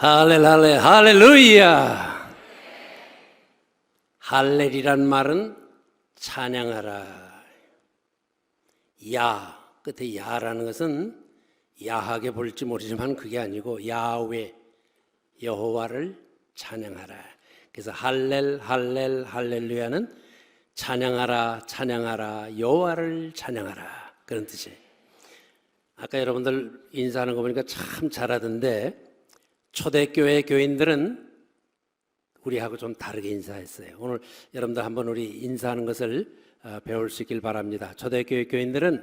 할렐루야. 할렐이란 말은 찬양하라. 야, 끝에 야라는 것은 야하게 볼지 모르지만 그게 아니고 야훼, 여호와를 찬양하라. 그래서 할렐루야는 찬양하라, 찬양하라, 여호와를 찬양하라, 그런 뜻이에요. 아까 여러분들 인사하는 거 보니까 참 잘하던데 초대교회 교인들은 우리하고 좀 다르게 인사했어요. 오늘 여러분들 한번 우리 인사하는 것을 배울 수 있길 바랍니다. 초대교회 교인들은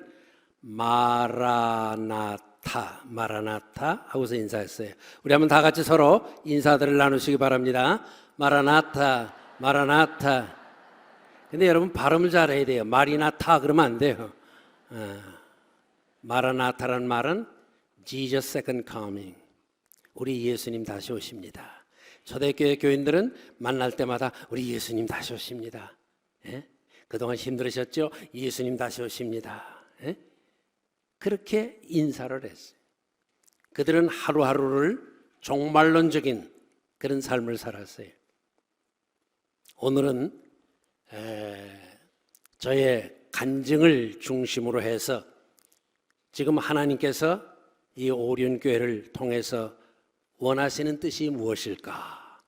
마라나타 하고서 인사했어요. 우리 한번 다 같이 서로 인사들을 나누시기 바랍니다. 마라나타. 근데 여러분 발음을 잘해야 돼요. 마리나타 그러면 안 돼요. 마라나타란 말은 Jesus second coming, 우리 예수님 다시 오십니다. 초대교회 교인들은 만날 때마다 우리 예수님 다시 오십니다. 예? 그동안 힘들으셨죠? 예수님 다시 오십니다. 예? 그렇게 인사를 했어요. 그들은 하루하루를 종말론적인 그런 삶을 살았어요. 오늘은 저의 간증을 중심으로 해서 지금 하나님께서 이 오륜교회를 통해서 원하시는 뜻이 무엇일까?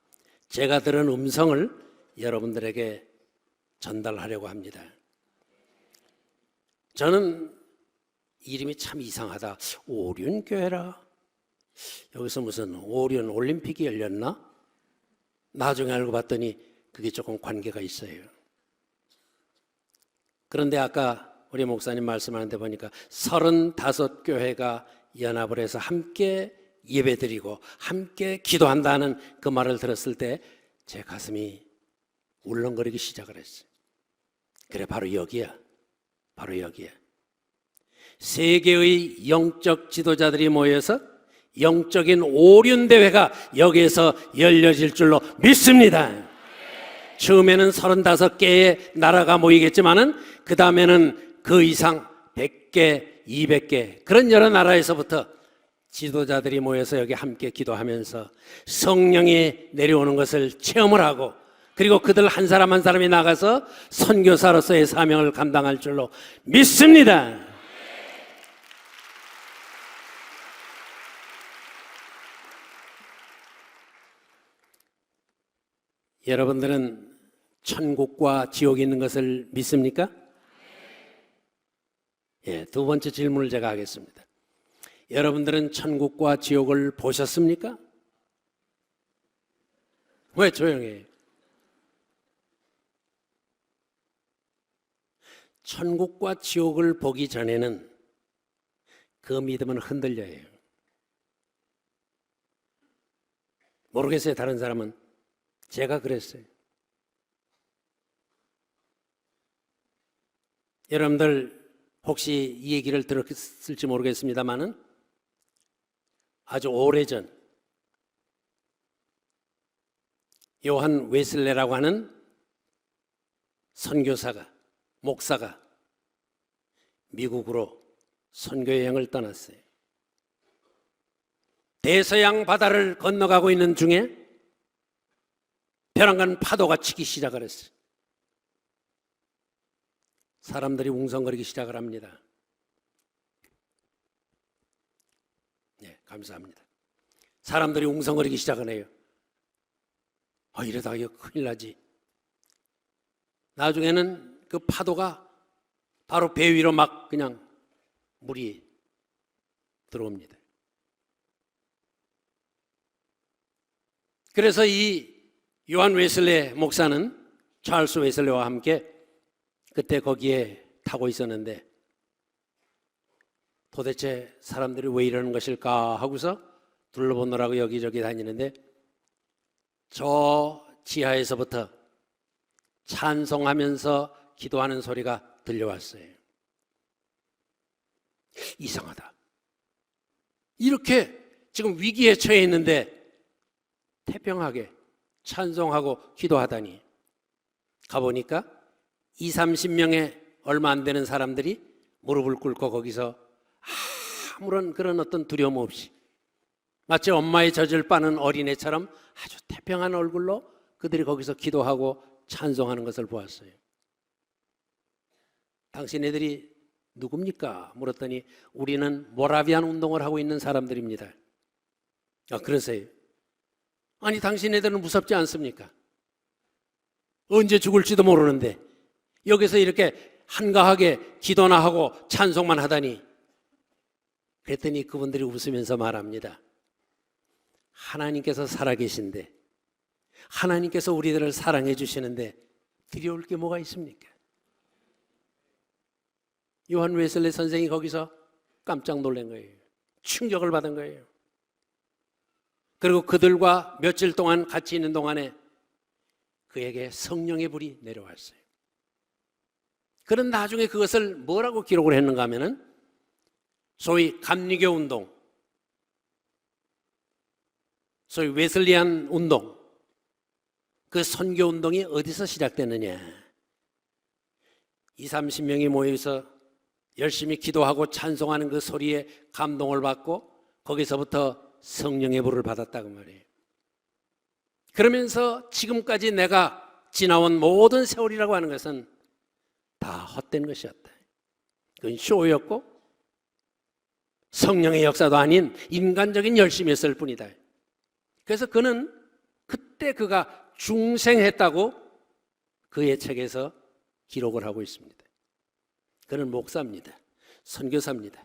제가 들은 음성을 여러분들에게 전달하려고 합니다. 저는 이름이 참 이상하다. 오륜교회라? 여기서 무슨 오륜 올림픽이 열렸나? 나중에 알고 봤더니 그게 조금 관계가 있어요. 그런데 아까 우리 목사님 말씀하는데 보니까 35교회가 연합을 해서 함께 예배드리고 함께 기도한다는 그 말을 들었을 때 제 가슴이 울렁거리기 시작을 했어요. 그래, 바로 여기야. 세계의 영적 지도자들이 모여서 영적인 오륜대회가 여기에서 열려질 줄로 믿습니다. 처음에는 35개의 나라가 모이겠지만은 그 다음에는 그 이상 100개, 200개 그런 여러 나라에서부터 지도자들이 모여서 여기 함께 기도하면서 성령이 내려오는 것을 체험을 하고, 그리고 그들 한 사람 한 사람이 나가서 선교사로서의 사명을 감당할 줄로 믿습니다. 여러분들은 천국과 지옥이 있는 것을 믿습니까? 예, 두 번째 질문을 제가 하겠습니다. 여러분들은 천국과 지옥을 보셨습니까? 왜 조용해요? 천국과 지옥을 보기 전에는 그 믿음은 흔들려요. 모르겠어요, 다른 사람은. 제가 그랬어요. 여러분들 혹시 이 얘기를 들었을지 모르겠습니다만은 아주 오래전 요한 웨슬레라고 하는 선교사가, 목사가 미국으로 선교여행을 떠났어요. 대서양 바다를 건너가고 있는 중에 벼랑간 파도가 치기 시작을 했어요. 사람들이 웅성거리기 시작을 합니다. 네, 감사합니다. 사람들이 웅성거리기 시작을 해요. 이러다가 이거 큰일 나지. 나중에는 그 파도가 바로 배 위로 막 그냥 물이 들어옵니다. 그래서 이 요한 웨슬레 목사는 찰스 웨슬레와 함께 그때 거기에 타고 있었는데 도대체 사람들이 왜 이러는 것일까 하고서 둘러보느라고 여기저기 다니는데 저 지하에서부터 찬송하면서 기도하는 소리가 들려왔어요. 이상하다. 이렇게 지금 위기에 처해 있는데 태평하게 찬송하고 기도하다니. 가보니까 20-30명의 얼마 안 되는 사람들이 무릎을 꿇고 거기서 아무런 그런 어떤 두려움 없이 마치 엄마의 젖을 빠는 어린애처럼 아주 태평한 얼굴로 그들이 거기서 기도하고 찬송하는 것을 보았어요. 당신네들이 누굽니까? 물었더니 우리는 모라비안 운동을 하고 있는 사람들입니다. 그러세요? 아니, 당신네들은 무섭지 않습니까? 언제 죽을지도 모르는데 여기서 이렇게 한가하게 기도나 하고 찬송만 하다니. 그랬더니 그분들이 웃으면서 말합니다. 하나님께서 살아계신데, 하나님께서 우리들을 사랑해 주시는데 두려울 게 뭐가 있습니까? 요한 웨슬리 선생이 거기서 깜짝 놀란 거예요. 충격을 받은 거예요. 그리고 그들과 며칠 동안 같이 있는 동안에 그에게 성령의 불이 내려왔어요. 그런 나중에 그것을 뭐라고 기록을 했는가 하면은 소위 감리교 운동, 소위 웨슬리안 운동, 그 선교 운동이 어디서 시작됐느냐? 20-30명이 모여서 열심히 기도하고 찬송하는 그 소리에 감동을 받고 거기서부터 성령의 불을 받았다고 말이에요. 그러면서 지금까지 내가 지나온 모든 세월이라고 하는 것은 다 헛된 것이었다. 그건 쇼였고 성령의 역사도 아닌 인간적인 열심이었을 뿐이다. 그래서 그는 그때 그가 중생했다고 그의 책에서 기록을 하고 있습니다. 그는 목사입니다. 선교사입니다.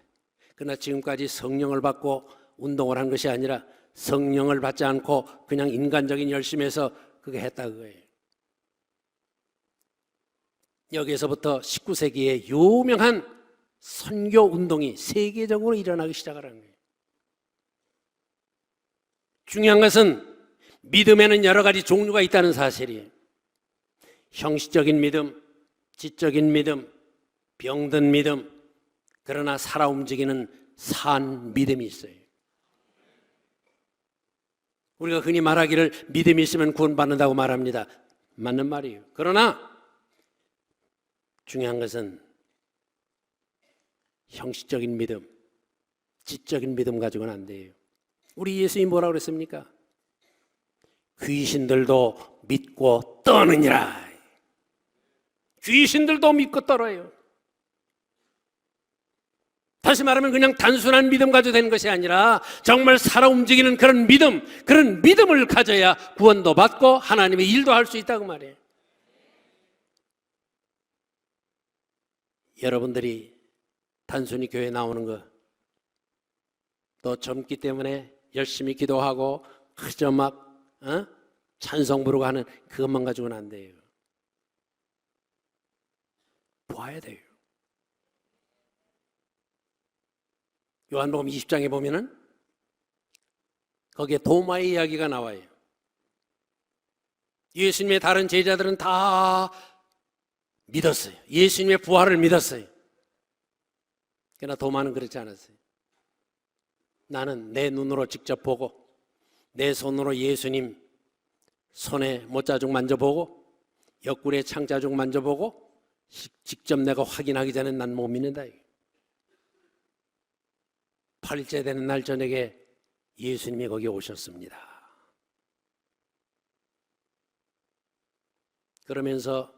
그러나 지금까지 성령을 받고 운동을 한 것이 아니라 성령을 받지 않고 그냥 인간적인 열심에서 그게 했다 그거예요. 여기에서부터 19세기의 유명한 선교 운동이 세계적으로 일어나기 시작하는 거예요. 중요한 것은 믿음에는 여러 가지 종류가 있다는 사실이에요. 형식적인 믿음, 지적인 믿음, 병든 믿음, 그러나 살아 움직이는 산 믿음이 있어요. 우리가 흔히 말하기를 믿음이 있으면 구원받는다고 말합니다. 맞는 말이에요. 그러나 중요한 것은 형식적인 믿음, 지적인 믿음 가지고는 안 돼요. 우리 예수님이 뭐라고 그랬습니까? 귀신들도 믿고 떠느니라. 귀신들도 믿고 떨어요. 다시 말하면 그냥 단순한 믿음 가지고 되는 것이 아니라 정말 살아 움직이는 그런 믿음을 가져야 구원도 받고 하나님의 일도 할 수 있다고 말이에요. 여러분들이 단순히 교회 나오는 거, 또 젊기 때문에 열심히 기도하고 그저 막 찬송 부르고 하는 그것만 가지고는 안 돼요. 보아야 돼요. 요한복음 20장에 보면은 거기에 도마의 이야기가 나와요. 예수님의 다른 제자들은 다 믿었어요. 예수님의 부활을 믿었어요. 그러나 도마는 그렇지 않았어요. 나는 내 눈으로 직접 보고 내 손으로 예수님 손에 못자죽 만져보고 옆구리에 창자죽 만져보고 직접 내가 확인하기 전에 난 못 믿는다. 8일째 되는 날 저녁에 예수님이 거기 오셨습니다. 그러면서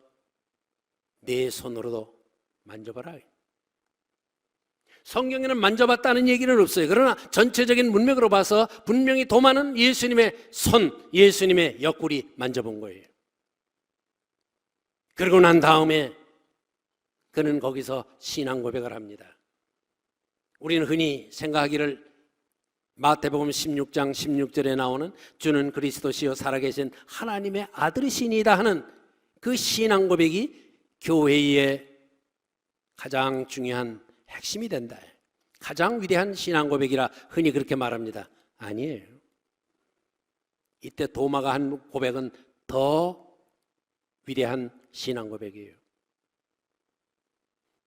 내 손으로도 만져봐라. 성경에는 만져봤다는 얘기는 없어요. 그러나 전체적인 문맥으로 봐서 분명히 도마는 예수님의 손, 예수님의 옆구리 만져본 거예요. 그러고 난 다음에 그는 거기서 신앙 고백을 합니다. 우리는 흔히 생각하기를 마태복음 16장 16절에 나오는 주는 그리스도시요 살아계신 하나님의 아들이시니다 하는 그 신앙 고백이 교회의 가장 중요한 핵심이 된다. 가장 위대한 신앙 고백이라 흔히 그렇게 말합니다. 아니에요. 이때 도마가 한 고백은 더 위대한 신앙 고백이에요.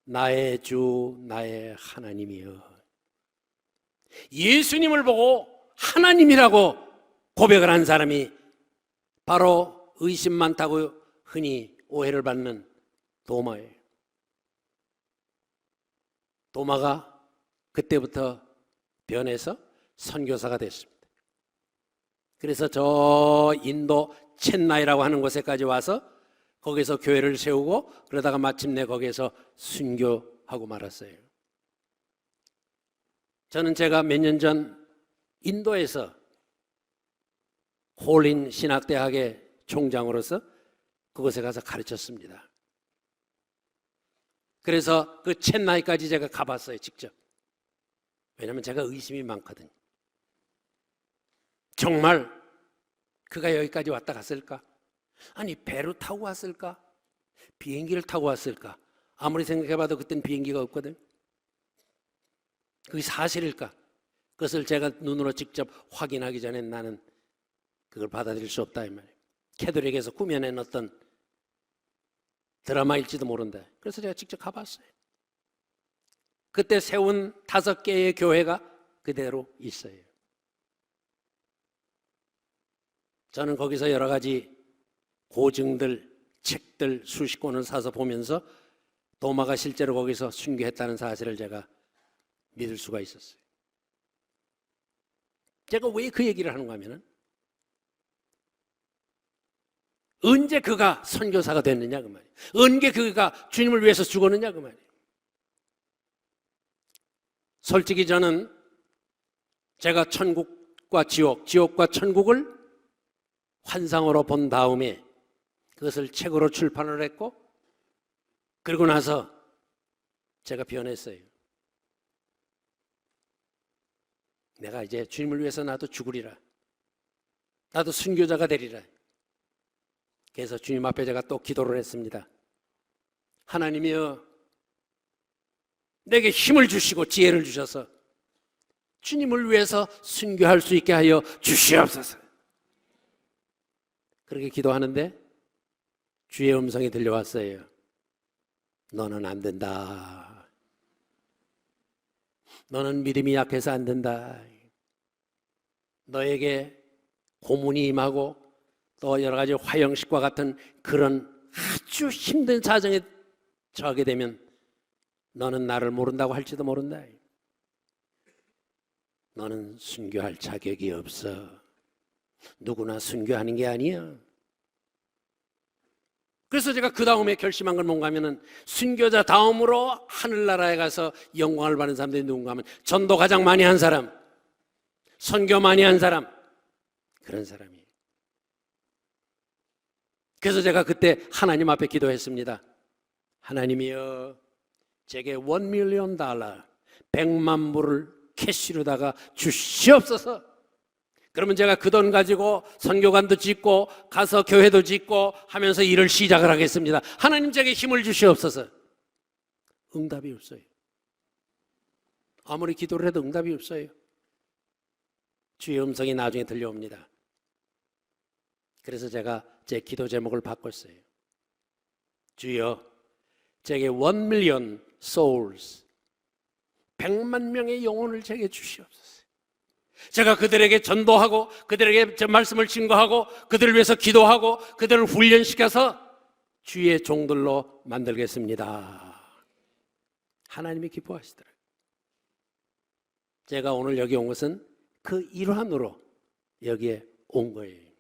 나의 주 나의 하나님이여. 예수님을 보고 하나님이라고 고백을 한 사람이 바로 의심 많다고 흔히 오해를 받는 도마예요. 도마가 그때부터 변해서 선교사가 됐습니다. 그래서 저 인도 첸나이라고 하는 곳에까지 와서 거기서 교회를 세우고 그러다가 마침내 거기에서 순교하고 말았어요. 저는 제가 몇 년 전 인도에서 홀린 신학대학의 총장으로서 그곳에 가서 가르쳤습니다. 그래서 그 첸나이까지 제가 가봤어요, 직접. 왜냐하면 제가 의심이 많거든요. 정말 그가 여기까지 왔다 갔을까? 아니, 배로 타고 왔을까? 비행기를 타고 왔을까? 아무리 생각해봐도 그땐 비행기가 없거든. 그게 사실일까? 그것을 제가 눈으로 직접 확인하기 전에 나는 그걸 받아들일 수 없다 이 말이에요. 캐톨릭에서 꾸며낸 어떤 드라마일지도 모른다. 그래서 제가 직접 가봤어요. 그때 세운 5개의 교회가 그대로 있어요. 저는 거기서 여러 가지 고증들, 책들 수십 권을 사서 보면서 도마가 실제로 거기서 순교했다는 사실을 제가 믿을 수가 있었어요. 제가 왜 그 얘기를 하는가 하면은 언제 그가 선교사가 됐느냐 그 말이에요. 언제 그가 주님을 위해서 죽었느냐 그 말이에요. 솔직히 저는 제가 천국과 지옥, 지옥과 천국을 환상으로 본 다음에 그것을 책으로 출판을 했고 그러고 나서 제가 변했어요. 내가 이제 주님을 위해서 나도 죽으리라. 나도 순교자가 되리라. 그래서 주님 앞에 제가 또 기도를 했습니다. 하나님이여, 내게 힘을 주시고 지혜를 주셔서 주님을 위해서 순교할 수 있게 하여 주시옵소서. 그렇게 기도하는데 주의 음성이 들려왔어요. 너는 안 된다. 너는 믿음이 약해서 안 된다. 너에게 고문이 임하고 또 여러 가지 화형식과 같은 그런 아주 힘든 사정에 처하게 되면 너는 나를 모른다고 할지도 모른다. 너는 순교할 자격이 없어. 누구나 순교하는 게 아니야. 그래서 제가 그 다음에 결심한 건 뭔가 하면은 순교자 다음으로 하늘나라에 가서 영광을 받는 사람들이 누군가 하면 전도 가장 많이 한 사람, 선교 많이 한 사람, 그런 사람이에요. 그래서 제가 그때 하나님 앞에 기도했습니다. 하나님이여, 제게 $1 million, 100만 불을 캐시로다가 주시옵소서. 그러면 제가 그 돈 가지고 선교관도 짓고 가서 교회도 짓고 하면서 일을 시작을 하겠습니다. 하나님 제게 힘을 주시옵소서. 응답이 없어요. 아무리 기도를 해도 응답이 없어요. 주의 음성이 나중에 들려옵니다. 그래서 제가 제 기도 제목을 바꿨어요. 주여, 제게 1 million souls, 100만 명의 영혼을 제게 주시옵소서. 제가 그들에게 전도하고 그들에게 제 말씀을 증거하고 그들을 위해서 기도하고 그들을 훈련시켜서 주의 종들로 만들겠습니다. 하나님이 기뻐하시더라고요. 제가 오늘 여기 온 것은 그 일환으로 여기에 온 거예요.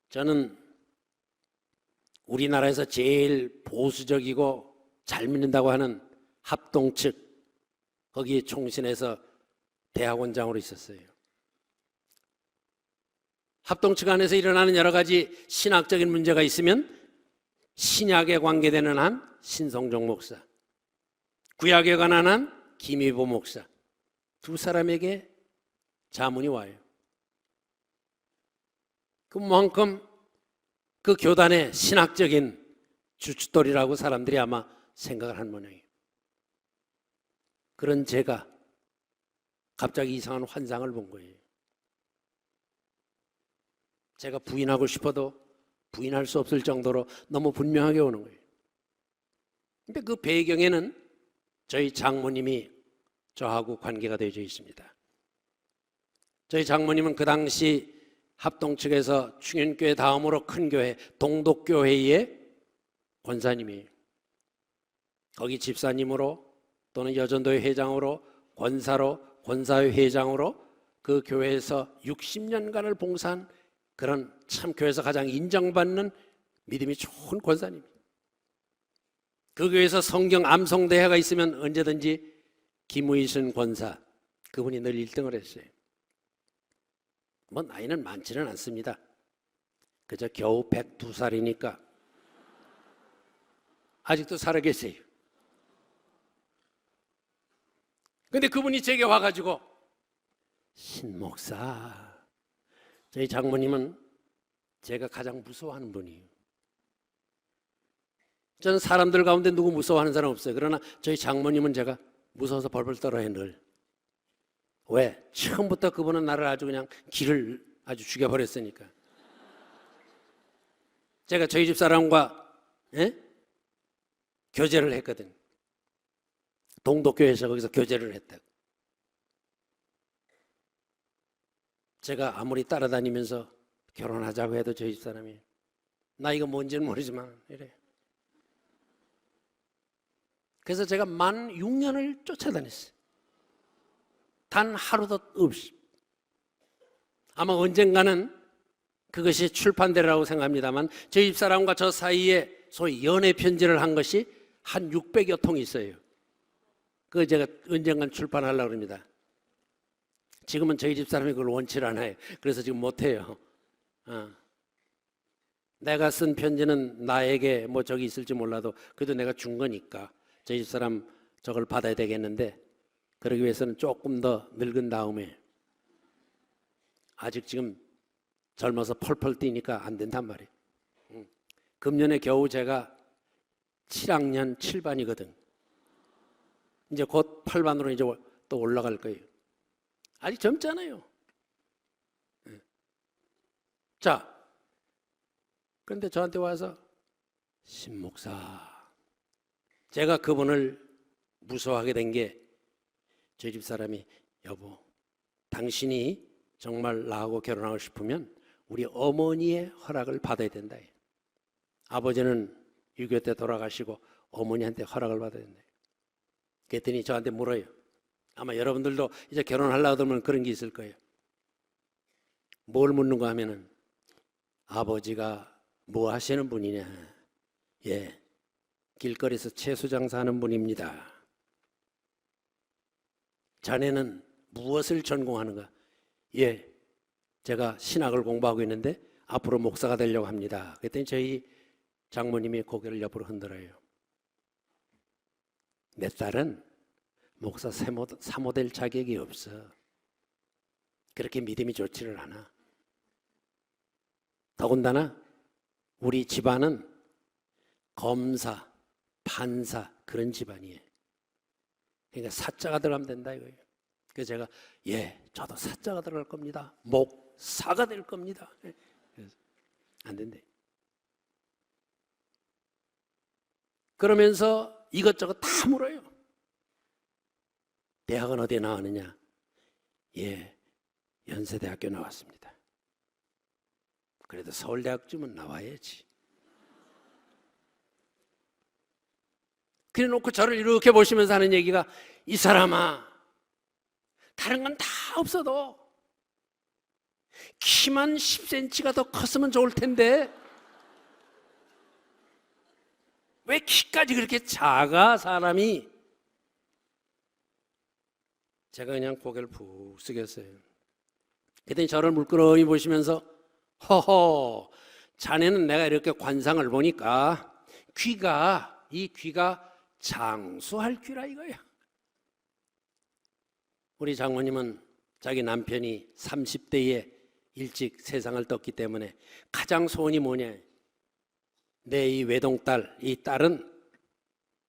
저는 우리나라에서 제일 보수적이고 잘 믿는다고 하는 합동 측, 거기에 총신해서 대학원장으로 있었어요. 합동 측 안에서 일어나는 여러 가지 신학적인 문제가 있으면 신약에 관계되는 한 신성종 목사, 구약에 관한 한 김희보 목사, 두 사람에게 자문이 와요. 그만큼 그 교단의 신학적인 주춧돌이라고 사람들이 아마 생각을 한 모양이에요. 그런 제가 갑자기 이상한 환상을 본 거예요. 제가 부인하고 싶어도 부인할 수 없을 정도로 너무 분명하게 오는 거예요. 근데 그 배경에는 저희 장모님이 저하고 관계가 되어져 있습니다. 저희 장모님은 그 당시 합동 측에서 충현교회 다음으로 큰 교회 동독교회의 권사님이에요. 거기 집사님으로 또는 여전도회 회장으로 권사로 권사회 회장으로 그 교회에서 60년간을 봉사한 그런 참 교회에서 가장 인정받는 믿음이 좋은 권사님. 그 교회에서 성경 암송대회가 있으면 언제든지 김의순 권사, 그분이 늘 1등을 했어요. 뭐 나이는 많지는 않습니다. 그저 겨우 102살이니까 아직도 살아계세요. 근데 그분이 제게 와가지고, 신목사, 저희 장모님은 제가 가장 무서워하는 분이에요. 저는 사람들 가운데 누구 무서워하는 사람 없어요. 그러나 저희 장모님은 제가 무서워서 벌벌 떨어요, 늘. 왜? 처음부터 그분은 나를 아주 그냥 기를 아주 죽여버렸으니까. 제가 저희 집 사람과 교제를 했거든. 동독교회에서 거기서 교제를 했다고. 제가 아무리 따라다니면서 결혼하자고 해도 저희 집 사람이, 나이가 뭔지는 모르지만 이래. 그래서 제가 만 6년을 쫓아다녔어요. 단 하루도 없이. 아마 언젠가는 그것이 출판되리라고 생각합니다만, 저희 집사람과 저 사이에 소위 연애 편지를 한 것이 한 600여 통이 있어요. 그거 제가 언젠간 출판하려고 합니다. 지금은 저희 집사람이 그걸 원치 않아요. 그래서 지금 못해요. 내가 쓴 편지는 나에게 뭐 저기 있을지 몰라도 그래도 내가 준 거니까 저희 집사람 저걸 받아야 되겠는데, 그러기 위해서는 조금 더 늙은 다음에, 아직 지금 젊어서 펄펄 뛰니까 안 된단 말이에요. 금년에 겨우 제가 7학년 7반이거든. 이제 곧 8반으로 이제 또 올라갈 거예요. 아직 젊잖아요. 자, 그런데 저한테 와서, 신목사, 제가 그분을 무서워하게 된 게, 저희 집 사람이, 여보, 당신이 정말 나하고 결혼하고 싶으면 우리 어머니의 허락을 받아야 된다. 아버지는 6.25 때 돌아가시고 어머니한테 허락을 받아야 된다. 그랬더니 저한테 물어요. 아마 여러분들도 이제 결혼하려고 그러면 그런 게 있을 거예요. 뭘 묻는가 하면은, 아버지가 뭐 하시는 분이냐? 예, 길거리에서 채소 장사하는 분입니다. 자네는 무엇을 전공하는가? 예, 제가 신학을 공부하고 있는데 앞으로 목사가 되려고 합니다. 그랬더니 저희 장모님이 고개를 옆으로 흔들어요. 내 딸은 목사 사모 될 자격이 없어. 그렇게 믿음이 좋지를 않아. 더군다나 우리 집안은 검사, 판사 그런 집안이에요. 그러니까 사자가 들어가면 된다 이거예요. 그래서 제가, 예, 저도 사자가 들어갈 겁니다. 목사가 될 겁니다. 그래서 안 된대. 그러면서 이것저것 다 물어요. 대학은 어디에 나왔느냐? 예, 연세대학교 나왔습니다. 그래도 서울대학쯤은 나와야지. 그래 놓고 저를 이렇게 보시면서 하는 얘기가, 이 사람아, 다른 건 다 없어도 키만 10cm가 더 컸으면 좋을 텐데 왜 키까지 그렇게 작아 사람이? 제가 그냥 고개를 푹 숙였어요. 그랬더니 저를 물끄러미 보시면서, 허허, 자네는 내가 이렇게 관상을 보니까 이 귀가 장수할 귀라 이거야. 우리 장모님은 자기 남편이 30대에 일찍 세상을 떴기 때문에 가장 소원이 뭐냐? 내 이 외동딸, 이 딸은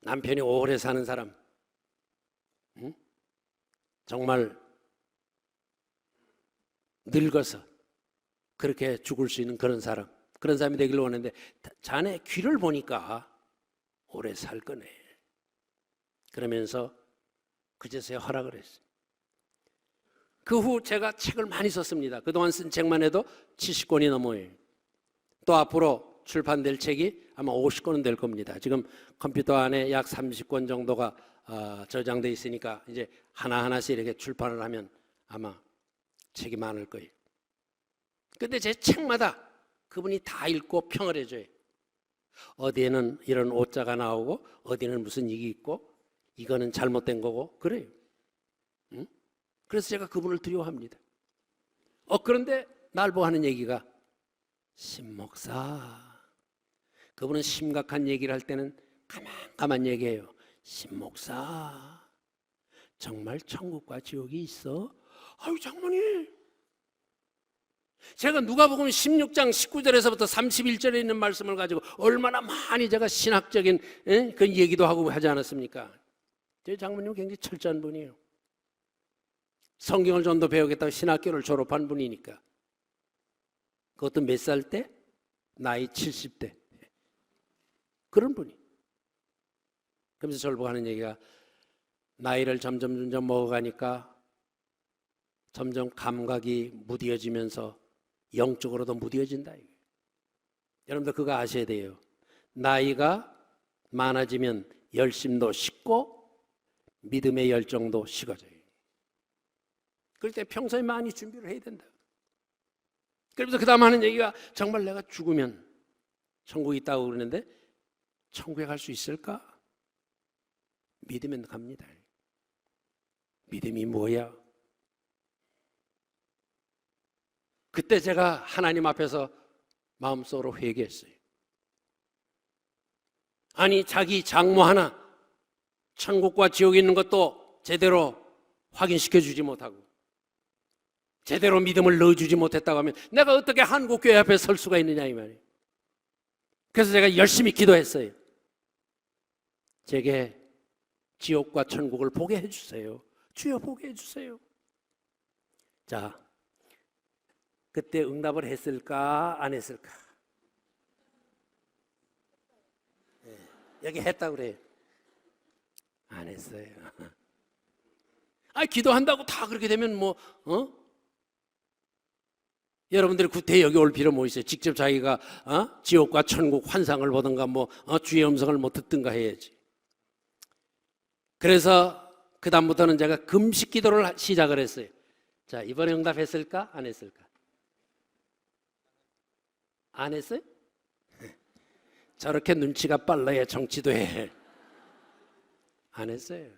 남편이 오래 사는 사람, 응? 정말 늙어서 그렇게 죽을 수 있는 그런 사람이 되기를 원했는데, 자네 귀를 보니까 오래 살 거네. 그러면서 그제서야 허락을 했어요. 그 후 제가 책을 많이 썼습니다. 그동안 쓴 책만 해도 70권이 넘어요. 또 앞으로 출판될 책이 아마 50권은 될 겁니다. 지금 컴퓨터 안에 약 30권 정도가 저장돼 있으니까 이제 하나하나씩 이렇게 출판을 하면 아마 책이 많을 거예요. 근데 제 책마다 그분이 다 읽고 평을 해줘요. 어디에는 이런 오자가 나오고 어디에는 무슨 이게 있고 이거는 잘못된 거고 그래요. 응? 그래서 제가 그분을 두려워합니다. 그런데 날 보고 하는 얘기가 신목사. 그분은 심각한 얘기를 할 때는 가만 얘기해요. 신목사, 정말 천국과 지옥이 있어? 아유 장모님, 제가 누가복음 16장 19절에서부터 31절에 있는 말씀을 가지고 얼마나 많이 제가 신학적인 그 얘기도 하고 하지 않았습니까? 제 장모님은 굉장히 철저한 분이에요. 성경을 좀 더 배우겠다고 신학교를 졸업한 분이니까. 그것도 몇 살 때? 나이 70대. 그런 분이. 그러면서 저를 보고 하는 얘기가 나이를 점점 먹어가니까 점점 감각이 무뎌지면서 영적으로도 무뎌진다. 여러분들 그거 아셔야 돼요. 나이가 많아지면 열심도 식고 믿음의 열정도 식어져요. 그럴 때 평소에 많이 준비를 해야 된다. 그러면서 그 다음 하는 얘기가 정말 내가 죽으면 천국이 있다고 그러는데 천국에 갈 수 있을까? 믿으면 갑니다. 믿음이 뭐야? 그때 제가 하나님 앞에서 마음속으로 회개했어요. 아니 자기 장모 하나 천국과 지옥에 있는 것도 제대로 확인시켜 주지 못하고 제대로 믿음을 넣어주지 못했다고 하면 내가 어떻게 한국교회 앞에 설 수가 있느냐 이 말이에요. 그래서 제가 열심히 기도했어요. 제게 지옥과 천국을 보게 해주세요. 주여 보게 해주세요. 자, 그때 응답을 했을까 안 했을까? 네, 여기 했다고 그래요. 안 했어요. 기도한다고 다 그렇게 되면 여러분들이 구태에 여기 올 필요 뭐 있어요? 직접 자기가 지옥과 천국 환상을 보든가 주의 음성을 듣든가 해야지. 그래서 그 다음부터는 제가 금식 기도를 시작을 했어요. 자, 이번에 응답했을까? 안 했을까? 안 했어요? 저렇게 눈치가 빨라야 정치도 해. 안 했어요.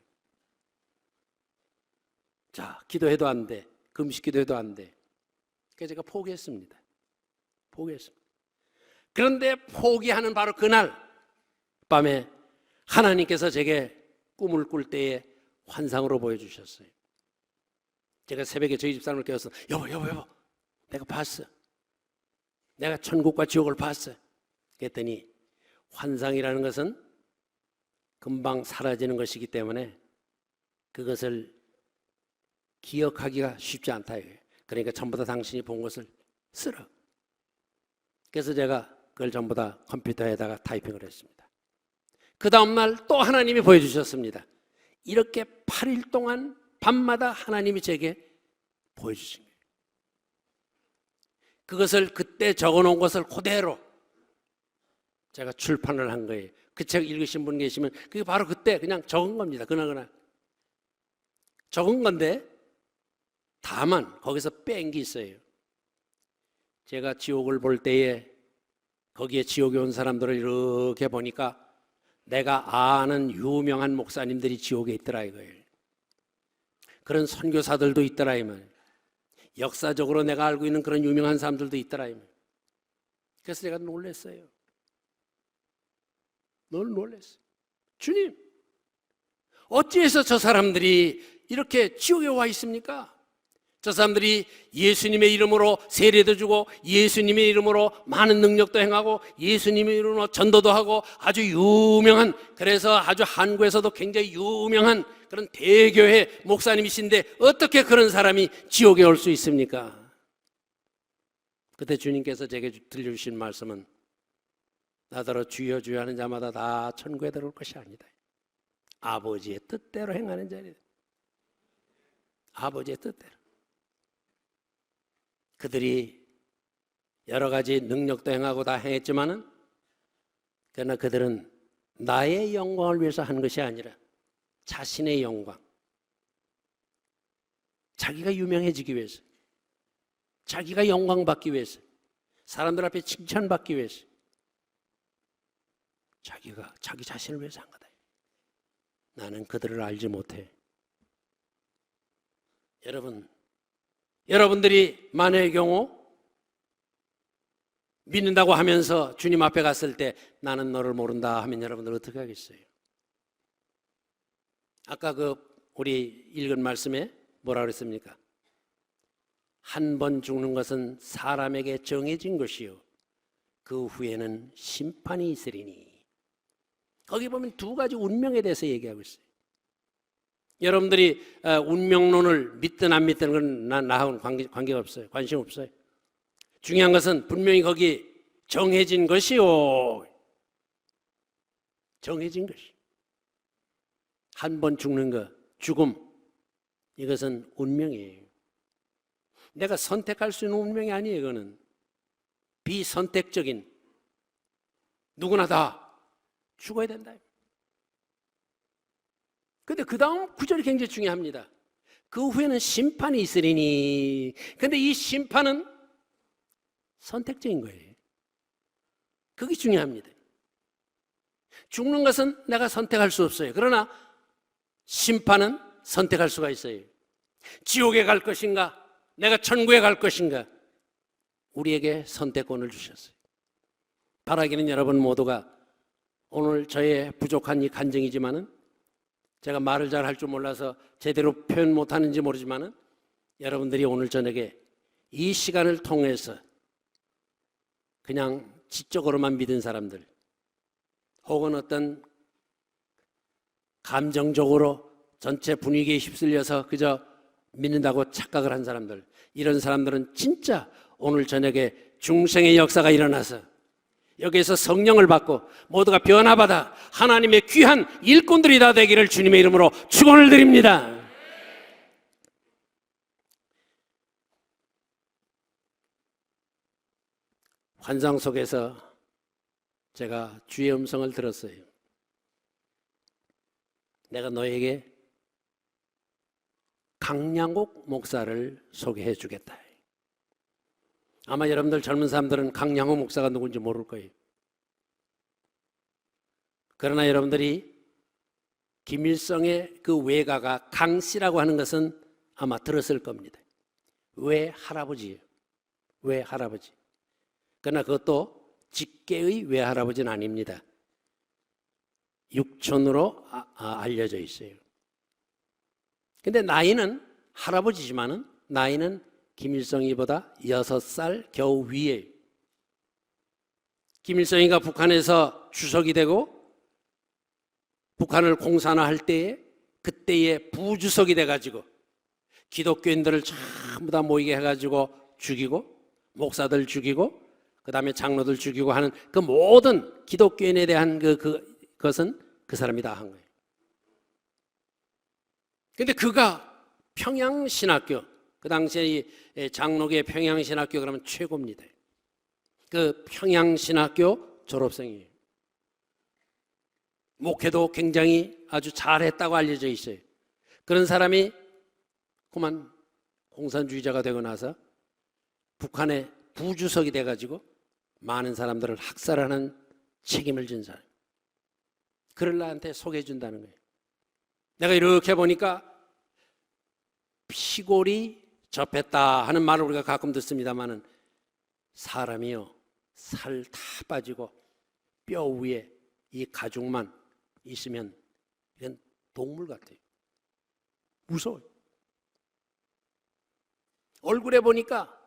자, 기도해도 안 돼. 금식 기도해도 안 돼. 그래서 제가 포기했습니다. 그런데 포기하는 바로 그날 밤에 하나님께서 제게 꿈을 꿀 때에 환상으로 보여주셨어요. 제가 새벽에 저희 집사람을 깨워서 여보 내가 봤어. 내가 천국과 지옥을 봤어. 그랬더니 환상이라는 것은 금방 사라지는 것이기 때문에 그것을 기억하기가 쉽지 않다 이거예요. 그러니까 전부 다 당신이 본 것을 쓰라. 그래서 제가 그걸 전부 다 컴퓨터에다가 타이핑을 했습니다. 그 다음날 또 하나님이 보여주셨습니다. 이렇게 8일 동안 밤마다 하나님이 제게 보여주신 거예요. 그것을 그때 적어놓은 것을 그대로 제가 출판을 한 거예요. 그 책 읽으신 분 계시면 그게 바로 그때 그냥 적은 겁니다. 그날 적은 건데 다만 거기서 뺀 게 있어요. 제가 지옥을 볼 때에 거기에 지옥에 온 사람들을 이렇게 보니까 내가 아는 유명한 목사님들이 지옥에 있더라 이거예요. 그런 선교사들도 있더라 이 말이에요. 역사적으로 내가 알고 있는 그런 유명한 사람들도 있더라 이 말이에요. 그래서 제가 놀랐어요. 놀랐어요. 주님, 어찌해서 저 사람들이 이렇게 지옥에 와 있습니까? 저 사람들이 예수님의 이름으로 세례도 주고 예수님의 이름으로 많은 능력도 행하고 예수님의 이름으로 전도도 하고 아주 유명한, 그래서 아주 한국에서도 굉장히 유명한 그런 대교회 목사님이신데 어떻게 그런 사람이 지옥에 올 수 있습니까? 그때 주님께서 제게 들려주신 말씀은 나더러 주여 주여 하는 자마다 다 천국에 들어올 것이 아니다. 아버지의 뜻대로 행하는 자리다. 아버지의 뜻대로. 그들이 여러 가지 능력도 행하고 다 행했지만은 그러나 그들은 나의 영광을 위해서 한 것이 아니라 자신의 영광, 자기가 유명해지기 위해서, 자기가 영광받기 위해서, 사람들 앞에 칭찬받기 위해서, 자기가 자기 자신을 위해서 한 거다. 나는 그들을 알지 못해. 여러분들이 만약의 경우 믿는다고 하면서 주님 앞에 갔을 때 나는 너를 모른다 하면 여러분들 어떻게 하겠어요? 아까 우리 읽은 말씀에 뭐라 그랬습니까? 한 번 죽는 것은 사람에게 정해진 것이요 그 후에는 심판이 있으리니. 거기 보면 두 가지 운명에 대해서 얘기하고 있어요. 여러분들이 운명론을 믿든 안 믿든 건 나하고는 관계가 없어요. 관심 없어요. 중요한 것은 분명히 거기 정해진 것이요. 정해진 것이. 한 번 죽는 것, 죽음, 이것은 운명이에요. 내가 선택할 수 있는 운명이 아니에요. 이거는 비선택적인, 누구나 다 죽어야 된다. 근데 그 다음 구절이 굉장히 중요합니다. 그 후에는 심판이 있으리니. 근데 이 심판은 선택적인 거예요. 그게 중요합니다. 죽는 것은 내가 선택할 수 없어요. 그러나 심판은 선택할 수가 있어요. 지옥에 갈 것인가, 내가 천국에 갈 것인가, 우리에게 선택권을 주셨어요. 바라기는 여러분 모두가 오늘 저의 부족한 이 간증이지만은, 제가 말을 잘 할 줄 몰라서 제대로 표현 못하는지 모르지만은, 여러분들이 오늘 저녁에 이 시간을 통해서 그냥 지적으로만 믿은 사람들, 혹은 어떤 감정적으로 전체 분위기에 휩쓸려서 그저 믿는다고 착각을 한 사람들, 이런 사람들은 진짜 오늘 저녁에 중생의 역사가 일어나서 여기에서 성령을 받고 모두가 변화받아 하나님의 귀한 일꾼들이 다 되기를 주님의 이름으로 축원을 드립니다. 환상 속에서 제가 주의 음성을 들었어요. 내가 너에게 강량옥 목사를 소개해 주겠다. 아마 여러분들 젊은 사람들은 강량옥 목사가 누군지 모를 거예요. 그러나 여러분들이 김일성의 그 외가가 강씨라고 하는 것은 아마 들었을 겁니다. 외할아버지예요. 외할아버지. 그러나 그것도 직계의 외할아버지는 아닙니다. 육촌으로 알려져 있어요. 근데 나이는 할아버지지만은 나이는 김일성이보다 6살 겨우 위에요. 김일성이가 북한에서 주석이 되고 북한을 공산화할 때에 그때의 부주석이 돼가지고 기독교인들을 전부 다 모이게 해가지고 죽이고, 목사들 죽이고, 그 다음에 장로들 죽이고 하는 그 모든 기독교인에 대한 그것은 그 사람이 다 한 거예요. 근데 그가 평양신학교, 그 당시에 장로계 평양신학교 그러면 최고입니다. 그 평양신학교 졸업생이에요. 목회도 굉장히 아주 잘했다고 알려져 있어요. 그런 사람이 그만 공산주의자가 되고 나서 북한의 부주석이 돼가지고 많은 사람들을 학살하는 책임을 진 사람. 그를 나한테 소개해 준다는 거예요. 내가 이렇게 보니까 피골이 접했다 하는 말을 우리가 가끔 듣습니다만은, 사람이요 살 다 빠지고 뼈 위에 이 가죽만 있으면 이건 동물 같아요. 무서워요. 얼굴에 보니까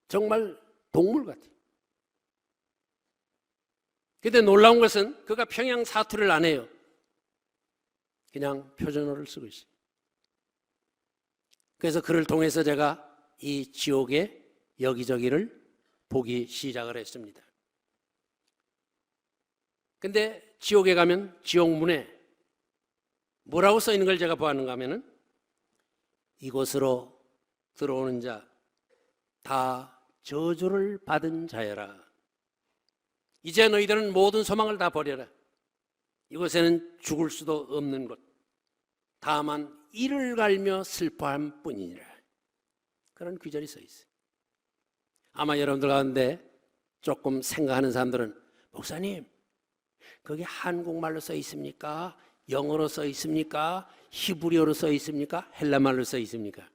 정말 동물 같아요. 근데 놀라운 것은 그가 평양 사투를 안 해요. 그냥 표준어를 쓰고 있어요. 그래서 그를 통해서 제가 이 지옥의 여기저기를 보기 시작을 했습니다. 근데 지옥에 가면 지옥문에 뭐라고 써 있는 걸 제가 보았는가 하면은, 이곳으로 들어오는 자 다 저주를 받은 자여라. 이제 너희들은 모든 소망을 다 버려라. 이곳에는 죽을 수도 없는 곳, 다만 이를 갈며 슬퍼함 뿐이니라. 그런 귀절이 써 있어요. 아마 여러분들 가운데 조금 생각하는 사람들은 목사님, 거기 한국말로 써 있습니까? 영어로 써 있습니까? 히브리어로 써 있습니까? 헬라말로 써 있습니까?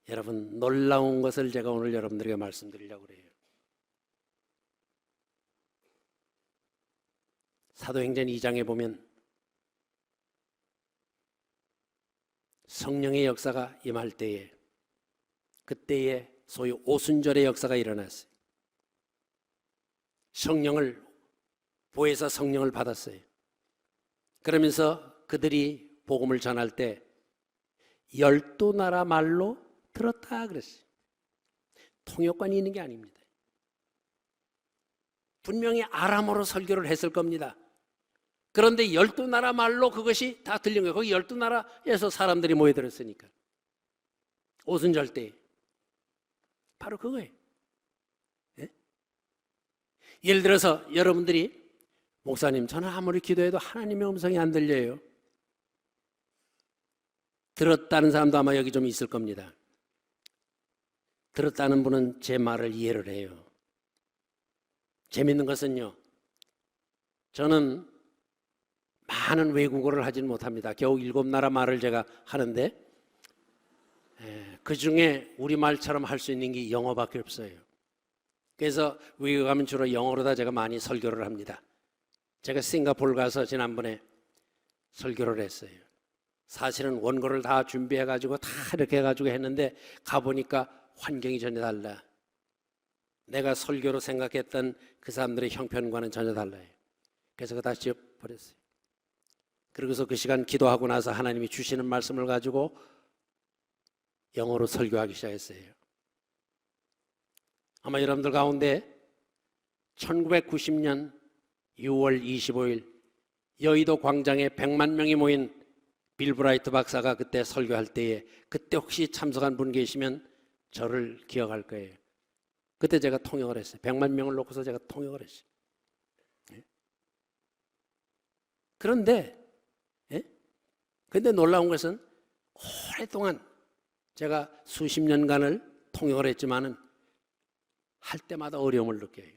여러분, 놀라운 것을 제가 오늘 여러분들에게 말씀드리려고 그래요. 사도행전 2장에 보면 성령의 역사가 임할 때에, 그때에 소위 오순절의 역사가 일어났어요. 성령을 보혜사 성령을 받았어요. 그러면서 그들이 복음을 전할 때 12나라 말로 들었다 그랬어요. 통역관이 있는 게 아닙니다. 분명히 아람어로 설교를 했을 겁니다. 그런데 12나라 말로 그것이 다 들린 거예요. 거기 12나라에서 사람들이 모여들었으니까. 오순절 때 바로 그거예요. 예? 예를 들어서 여러분들이 목사님, 저는 아무리 기도해도 하나님의 음성이 안 들려요. 들었다는 사람도 아마 여기 좀 있을 겁니다. 들었다는 분은 제 말을 이해를 해요. 재밌는 것은요, 저는 많은 외국어를 하지는 못합니다. 겨우 7나라 말을 제가 하는데 그 중에 우리말처럼 할 수 있는 게 영어밖에 없어요. 그래서 외국 가면 주로 영어로다 제가 많이 설교를 합니다. 제가 싱가포르 가서 지난번에 설교를 했어요. 사실은 원고를 다 준비해가지고 다 이렇게 해가지고 했는데 가보니까 환경이 전혀 달라. 내가 설교로 생각했던 그 사람들의 형편과는 전혀 달라요. 그래서 그거 다 지워버렸어요. 그러고서 그 시간 기도하고 나서 하나님이 주시는 말씀을 가지고 영어로 설교하기 시작했어요. 아마 여러분들 가운데 1990년 6월 25일 여의도 광장에 100만 명이 모인 빌 브라이트 박사가 그때 설교할 때에 그때 혹시 참석한 분 계시면 저를 기억할 거예요. 그때 제가 통역을 했어요. 100만 명을 놓고서 제가 통역을 했어요. 그런데 놀라운 것은 오랫동안 제가 수십 년간을 통역을 했지만은 할 때마다 어려움을 느껴요.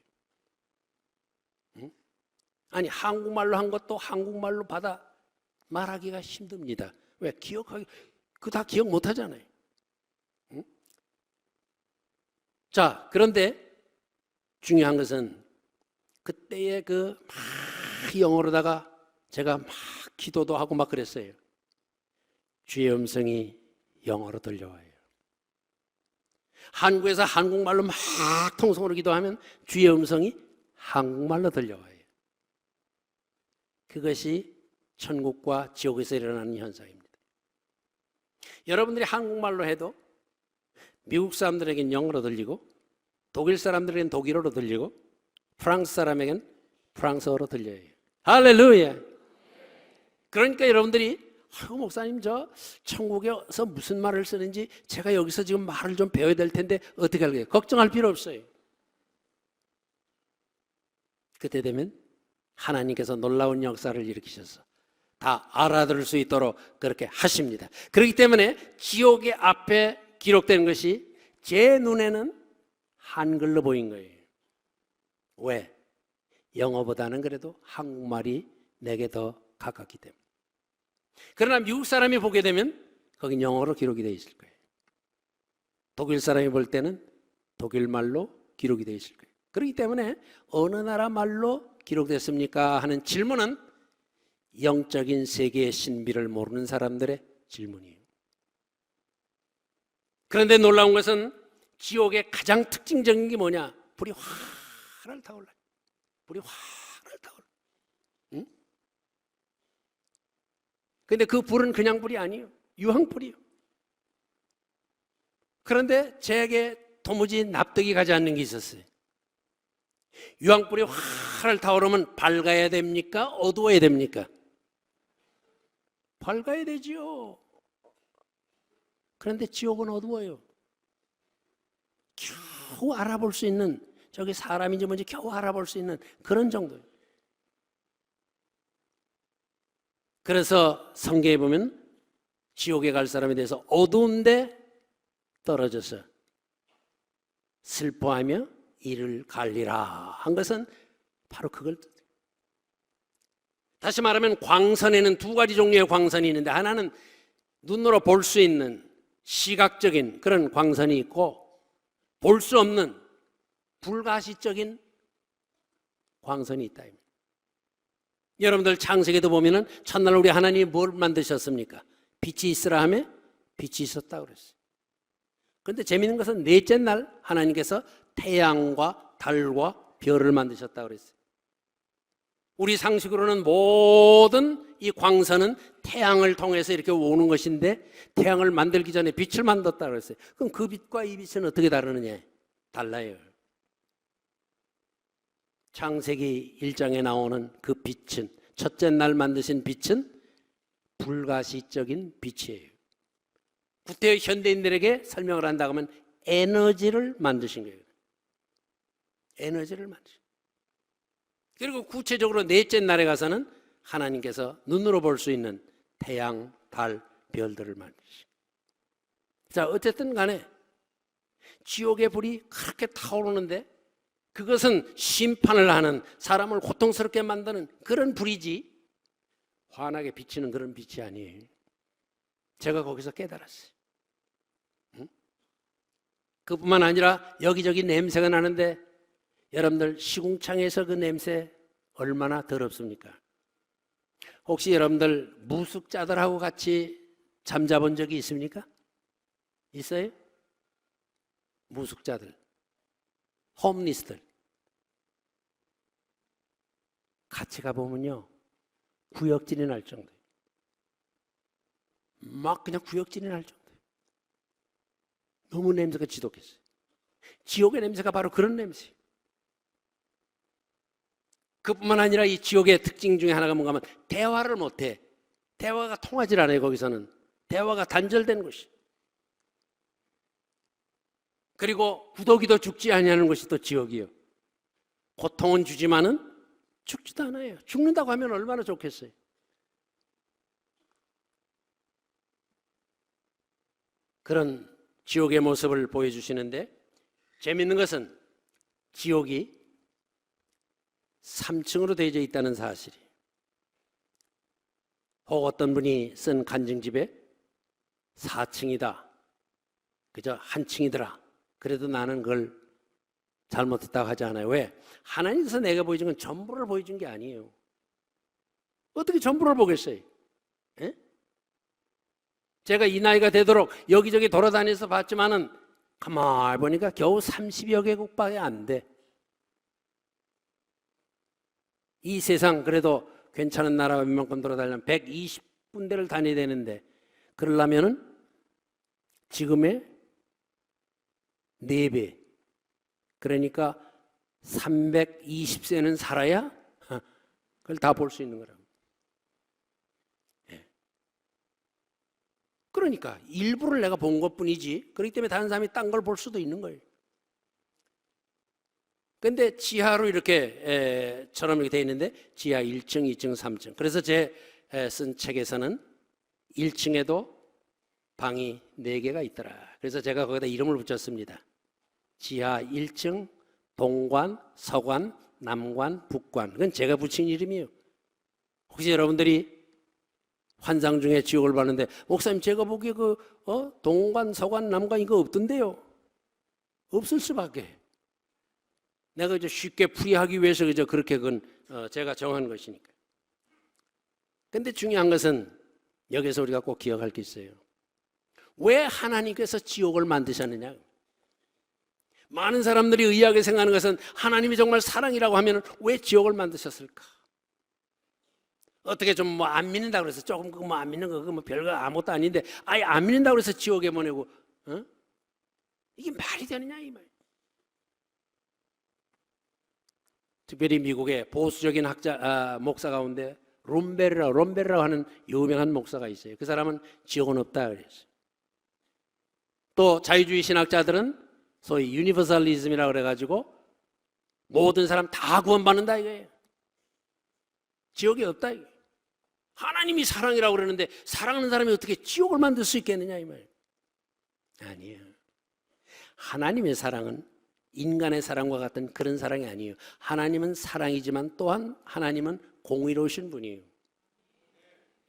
아니, 한국말로 한 것도 한국말로 받아 말하기가 힘듭니다. 왜? 기억하기, 그거 다 기억 못 하잖아요. 자, 그런데 중요한 것은 그때의 그 막 영어로다가 제가 막 기도도 하고 막 그랬어요. 주의 음성이 영어로 들려와요. 한국에서 한국말로 막 통성으로 기도하면 주의 음성이 한국말로 들려와요. 그것이 천국과 지옥에서 일어나는 현상입니다. 여러분들이 한국말로 해도 미국 사람들에겐 영어로 들리고, 독일 사람들에겐 독일어로 들리고, 프랑스 사람에겐 프랑스어로 들려요. 할렐루야. 그러니까 여러분들이 목사님, 저 천국에서 무슨 말을 쓰는지 제가 여기서 지금 말을 좀 배워야 될 텐데 어떻게 할까요? 걱정할 필요 없어요. 그때 되면 하나님께서 놀라운 역사를 일으키셔서 다 알아들을 수 있도록 그렇게 하십니다. 그렇기 때문에 지옥의 앞에 기록된 것이 제 눈에는 한글로 보인 거예요. 왜? 영어보다는 그래도 한국말이 내게 더 가깝기 때문에. 그러나 미국 사람이 보게 되면 거긴 영어로 기록이 되어 있을 거예요. 독일 사람이 볼 때는 독일말로 기록이 되어 있을 거예요. 그렇기 때문에 어느 나라 말로 기록됐습니까? 하는 질문은 영적인 세계의 신비를 모르는 사람들의 질문이에요. 그런데 놀라운 것은 지옥의 가장 특징적인 게 뭐냐? 불이 활활 타올라요. 불이 활활 타올라요. 응? 근데 그 불은 그냥 불이 아니에요. 유황불이에요. 그런데 제게 도무지 납득이 가지 않는 게 있었어요. 유황불이 활활 타오르면 밝아야 됩니까? 어두워야 됩니까? 밝아야 되지요. 그런데 지옥은 어두워요. 겨우 알아볼 수 있는, 저기 사람인지 뭔지 겨우 알아볼 수 있는 그런 정도예요. 그래서 성경에 보면 지옥에 갈 사람에 대해서 어두운데 떨어져서 슬퍼하며 이를 갈리라 한 것은 바로 그걸 뜻해요. 다시 말하면 광선에는 두 가지 종류의 광선이 있는데, 하나는 눈으로 볼 수 있는 시각적인 그런 광선이 있고, 볼 수 없는 불가시적인 광선이 있다. 여러분들 창세기도 보면은 첫날 우리 하나님이 뭘 만드셨습니까? 빛이 있으라 하며 빛이 있었다고 그랬어요. 그런데 재미있는 것은 넷째 날 하나님께서 태양과 달과 별을 만드셨다고 그랬어요. 우리 상식으로는 모든 이 광선은 태양을 통해서 이렇게 오는 것인데, 태양을 만들기 전에 빛을 만들었다고 그랬어요. 그럼 그 빛과 이 빛은 어떻게 다르느냐? 달라요. 창세기 1장에 나오는 그 빛은, 첫째 날 만드신 빛은 불가시적인 빛이에요. 구태의 현대인들에게 설명을 한다고 하면 에너지를 만드신 거예요. 에너지를 만드신. 그리고 구체적으로 넷째 날에 가서는 하나님께서 눈으로 볼 수 있는 태양, 달, 별들을 만드신. 자, 어쨌든 간에 지옥의 불이 그렇게 타오르는데, 그것은 심판을 하는, 사람을 고통스럽게 만드는 그런 불이지 환하게 비치는 그런 빛이 아니에요. 제가 거기서 깨달았어요. 그뿐만 아니라 여기저기 냄새가 나는데, 여러분들 시궁창에서 그 냄새 얼마나 더럽습니까? 혹시 여러분들 무숙자들하고 같이 잠자본 적이 있습니까? 있어요? 무숙자들, 홈리스들 같이 가보면요, 구역질이 날 정도예요. 막 그냥 구역질이 날 정도예요. 너무 냄새가 지독했어요. 지옥의 냄새가 바로 그런 냄새예요. 그뿐만 아니라 이 지옥의 특징 중에 하나가 뭔가 하면 대화를 못해. 대화가 통하질 않아요. 거기서는 대화가 단절된 것이. 그리고 구더기도 죽지 아니하는 것이 또 지옥이에요. 고통은 주지만은 죽지도 않아요. 죽는다고 하면 얼마나 좋겠어요. 그런 지옥의 모습을 보여주시는데, 재미있는 것은 지옥이 3층으로 되어져 있다는 사실이. 혹 어떤 분이 쓴 간증집에 4층이다, 그저 한 층이더라, 그래도 나는 그걸 잘못했다고 하지 않아요. 왜? 하나님께서 내가 보여준 건 전부를 보여준 게 아니에요. 어떻게 전부를 보겠어요? 에? 제가 이 나이가 되도록 여기저기 돌아다녀서 봤지만은 가만히 보니까 겨우 30여 개국밖에 안 돼. 이 세상 그래도 괜찮은 나라가 웬만큼 돌아다니면 120군데를 다녀야 되는데, 그러려면은 지금의 4배, 그러니까 320세는 살아야 그걸 다 볼 수 있는 거라고. 그러니까 일부를 내가 본 것뿐이지, 그렇기 때문에 다른 사람이 딴 걸 볼 수도 있는 거예요. 근데 지하로 이렇게 처럼 이렇게 되어 있는데, 지하 1층, 2층, 3층. 그래서 제 쓴 책에서는 1층에도 방이 4개가 있더라. 그래서 제가 거기다 이름을 붙였습니다. 지하 1층, 동관, 서관, 남관, 북관. 그건 제가 붙인 이름이에요. 혹시 여러분들이 환상 중에 지옥을 봤는데, 목사님 제가 보기에 동관, 서관, 남관 이거 없던데요? 없을 수밖에. 내가 이제 쉽게 풀이하기 위해서 그저 그렇게 제가 정한 것이니까. 근데 중요한 것은 여기서 우리가 꼭 기억할 게 있어요. 왜 하나님께서 지옥을 만드셨느냐? 많은 사람들이 의아하게 생각하는 것은, 하나님이 정말 사랑이라고 하면 왜 지옥을 만드셨을까? 어떻게 좀 뭐 안 믿는다고 그래서 조금 뭐 안 믿는 거 뭐 별거 아무것도 아닌데 아예 안 믿는다고 그래서 지옥에 보내고, 이게 말이 되느냐 이 말. 특별히 미국의 보수적인 목사 가운데 롬베르라고 하는 유명한 목사가 있어요. 그 사람은 지옥은 없다 그랬어요. 또 자유주의 신학자들은 소위 유니버설리즘이라고 그래가지고 모든 사람 다 구원받는다 이거예요. 지옥이 없다 이거예요. 하나님이 사랑이라고 그러는데 사랑하는 사람이 어떻게 지옥을 만들 수 있겠느냐 이 말이에요. 아니에요. 하나님의 사랑은 인간의 사랑과 같은 그런 사랑이 아니에요. 하나님은 사랑이지만 또한 하나님은 공의로우신 분이에요.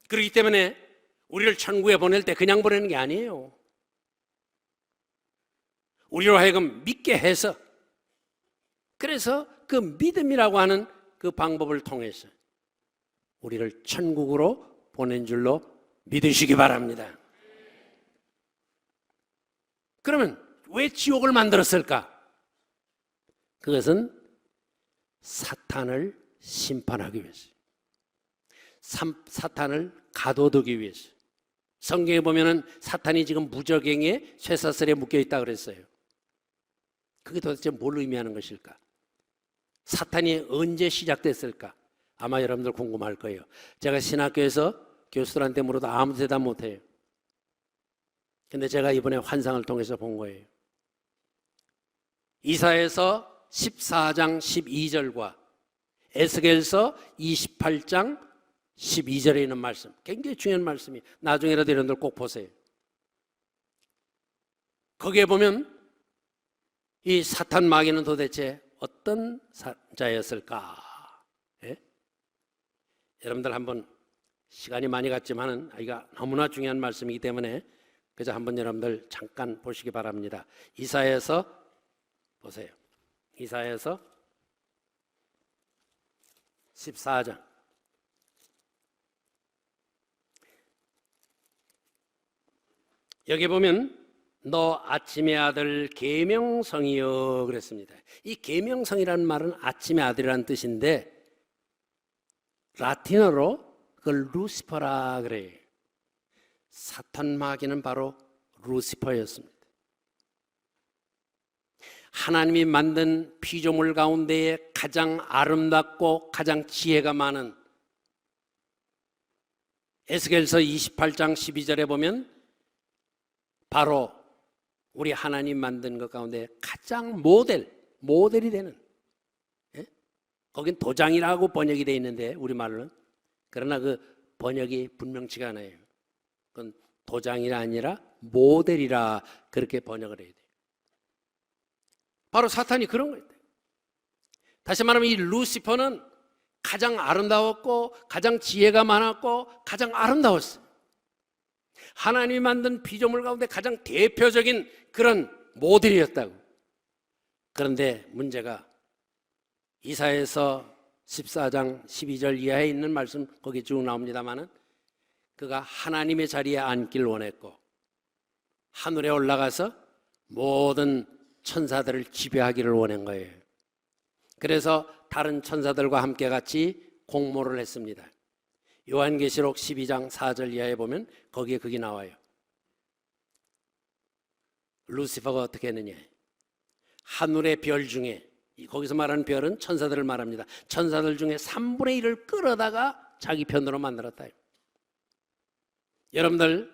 그렇기 때문에 우리를 천국에 보낼 때 그냥 보내는 게 아니에요. 우리로 하여금 믿게 해서, 그래서 그 믿음이라고 하는 그 방법을 통해서 우리를 천국으로 보낸 줄로 믿으시기 바랍니다. 그러면 왜 지옥을 만들었을까? 그것은 사탄을 심판하기 위해서, 사탄을 가둬두기 위해서. 성경에 보면은 사탄이 지금 무저갱에 쇠사슬에 묶여 있다 그랬어요. 그게 도대체 뭘 의미하는 것일까? 사탄이 언제 시작됐을까? 아마 여러분들 궁금할 거예요. 제가 신학교에서 교수들한테 물어도 아무 대답 못해요. 근데 제가 이번에 환상을 통해서 본 거예요. 이사야서 14장 12절과 에스겔서 28장 12절에 있는 말씀, 굉장히 중요한 말씀이, 나중에라도 여러분들 꼭 보세요. 거기에 보면 이 사탄 마귀는 도대체 어떤 자였을까? 예? 여러분들 한번, 시간이 많이 갔지만은 이거 너무나 중요한 말씀이기 때문에 그저 한번 여러분들 잠깐 보시기 바랍니다. 이사야서 보세요. 이사야서 14장. 여기 보면 너 아침의 아들 계명성이여 그랬습니다. 이 계명성이라는 말은 아침의 아들이라는 뜻인데 라틴어로 그걸 루시퍼라 그래요. 사탄 마귀는 바로 루시퍼였습니다. 하나님이 만든 피조물 가운데에 가장 아름답고 가장 지혜가 많은, 에스겔서 28장 12절에 보면 바로 우리 하나님 만든 것 가운데 가장 모델이 되는, 예? 거긴 도장이라고 번역이 되어 있는데 우리말로는, 그러나 그 번역이 분명치가 않아요. 그건 도장이 아니라 모델이라 그렇게 번역을 해야 돼요. 바로 사탄이 그런 거예요. 다시 말하면 이 루시퍼는 가장 아름다웠고 가장 지혜가 많았고 가장 아름다웠어요. 하나님이 만든 피조물 가운데 가장 대표적인 그런 모델이었다고. 그런데 문제가 이사야서 14장 12절 이하에 있는 말씀 거기 쭉 나옵니다마는 그가 하나님의 자리에 앉길 원했고 하늘에 올라가서 모든 천사들을 지배하기를 원한 거예요. 그래서 다른 천사들과 함께 같이 공모를 했습니다. 요한계시록 12장 4절 이하에 보면 거기에 그게 나와요. 루시퍼가 어떻게 했느냐, 하늘의 별 중에, 거기서 말하는 별은 천사들을 말합니다. 천사들 중에 3분의 1을 끌어다가 자기 편으로 만들었다. 여러분들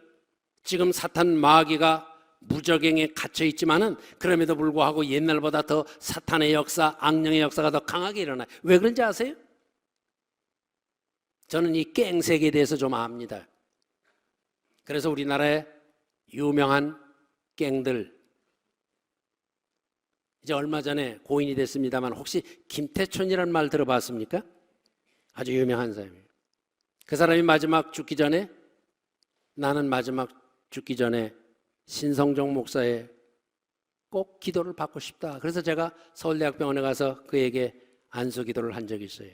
지금 사탄 마귀가 무저갱에 갇혀 있지만은 그럼에도 불구하고 옛날보다 더 사탄의 역사, 악령의 역사가 더 강하게 일어나요. 왜 그런지 아세요? 저는 이 갱세계에 대해서 좀 압니다. 그래서 우리나라의 유명한 갱들, 이제 얼마 전에 고인이 됐습니다만 혹시 김태촌이라는 말 들어봤습니까? 아주 유명한 사람이에요. 그 사람이 마지막 죽기 전에, 나는 마지막 죽기 전에 신성종 목사의 꼭 기도를 받고 싶다. 그래서 제가 서울대학병원에 가서 그에게 안수 기도를 한 적이 있어요.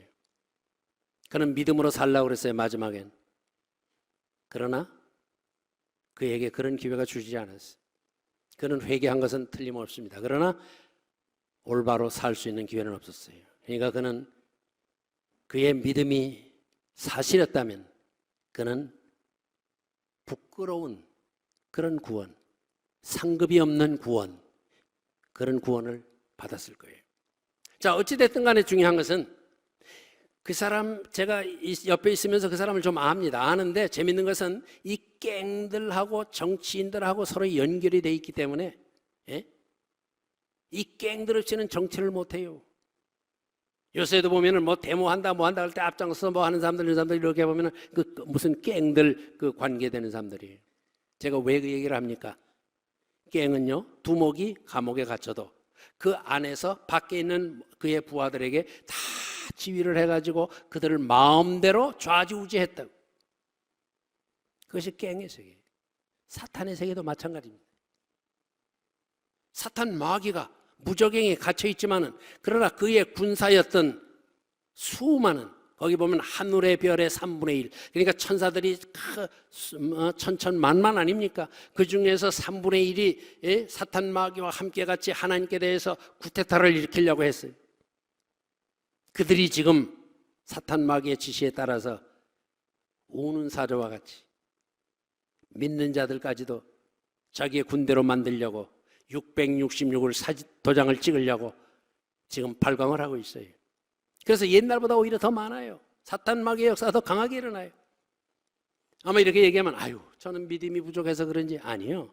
그는 믿음으로 살라고 그랬어요, 마지막엔. 그러나 그에게 그런 기회가 주지 않았어요. 그는 회개한 것은 틀림없습니다. 그러나 올바로 살 수 있는 기회는 없었어요. 그러니까 그는, 그의 믿음이 사실이었다면 그는 부끄러운 그런 구원, 상급이 없는 구원, 그런 구원을 받았을 거예요. 자, 어찌됐든 간에 중요한 것은 그 사람, 제가 옆에 있으면서 그 사람을 좀 압니다. 아는데 재밌는 것은 이 갱들하고 정치인들하고 서로 연결이 돼 있기 때문에, 예? 이 갱들 없이는 정치를 못해요. 요새도 보면은 뭐 데모한다 뭐 한다 할 때 앞장서서 뭐 하는 사람들, 이런 사람들 이렇게 보면은 그 무슨 갱들 그 관계되는 사람들이에요. 제가 왜 그 얘기를 합니까? 갱은요, 두목이 감옥에 갇혀도 그 안에서 밖에 있는 그의 부하들에게 다 지휘를 해가지고 그들을 마음대로 좌지우지했다고. 그것이 깽의 세계. 사탄의 세계도 마찬가지입니다. 사탄 마귀가 무적행에 갇혀 있지만은 그러나 그의 군사였던 수많은, 거기 보면 하늘의 별의 3분의 1, 그러니까 천사들이 천천만만 아닙니까? 그 중에서 3분의 1이 사탄 마귀와 함께 같이 하나님께 대해서 구테타를 일으키려고 했어요. 그들이 지금 사탄 마귀의 지시에 따라서 우는 사자와 같이 믿는 자들까지도 자기의 군대로 만들려고 666을 도장을 찍으려고 지금 발광을 하고 있어요. 그래서 옛날보다 오히려 더 많아요. 사탄 마귀의 역사가 더 강하게 일어나요. 아마 이렇게 얘기하면 아유 저는 믿음이 부족해서 그런지, 아니요.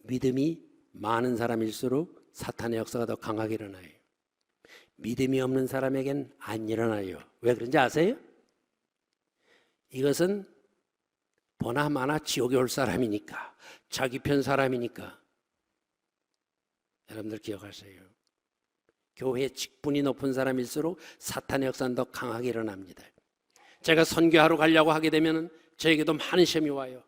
믿음이 많은 사람일수록 사탄의 역사가 더 강하게 일어나요. 믿음이 없는 사람에겐 안 일어나요. 왜 그런지 아세요? 이것은 보나마나 지옥에 올 사람이니까, 자기 편 사람이니까. 여러분들 기억하세요. 교회의 직분이 높은 사람일수록 사탄의 역사는 더 강하게 일어납니다. 제가 선교하러 가려고 하게 되면 저에게도 많은 시험이 와요.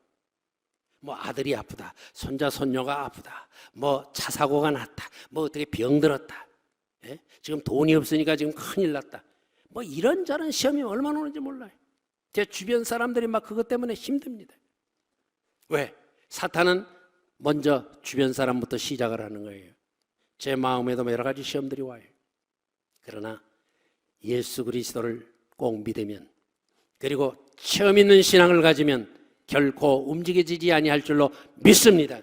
뭐 아들이 아프다, 손자 손녀가 아프다, 뭐 차 사고가 났다, 뭐 어떻게 병들었다, 지금 돈이 없으니까 지금 큰일 났다, 뭐 이런저런 시험이 얼마나 오는지 몰라요. 제 주변 사람들이 막 그것 때문에 힘듭니다. 왜? 사탄은 먼저 주변 사람부터 시작을 하는 거예요. 제 마음에도 여러 가지 시험들이 와요. 그러나 예수 그리스도를 꼭 믿으면, 그리고 처음 있는 신앙을 가지면 결코 움직여지지 아니할 줄로 믿습니다.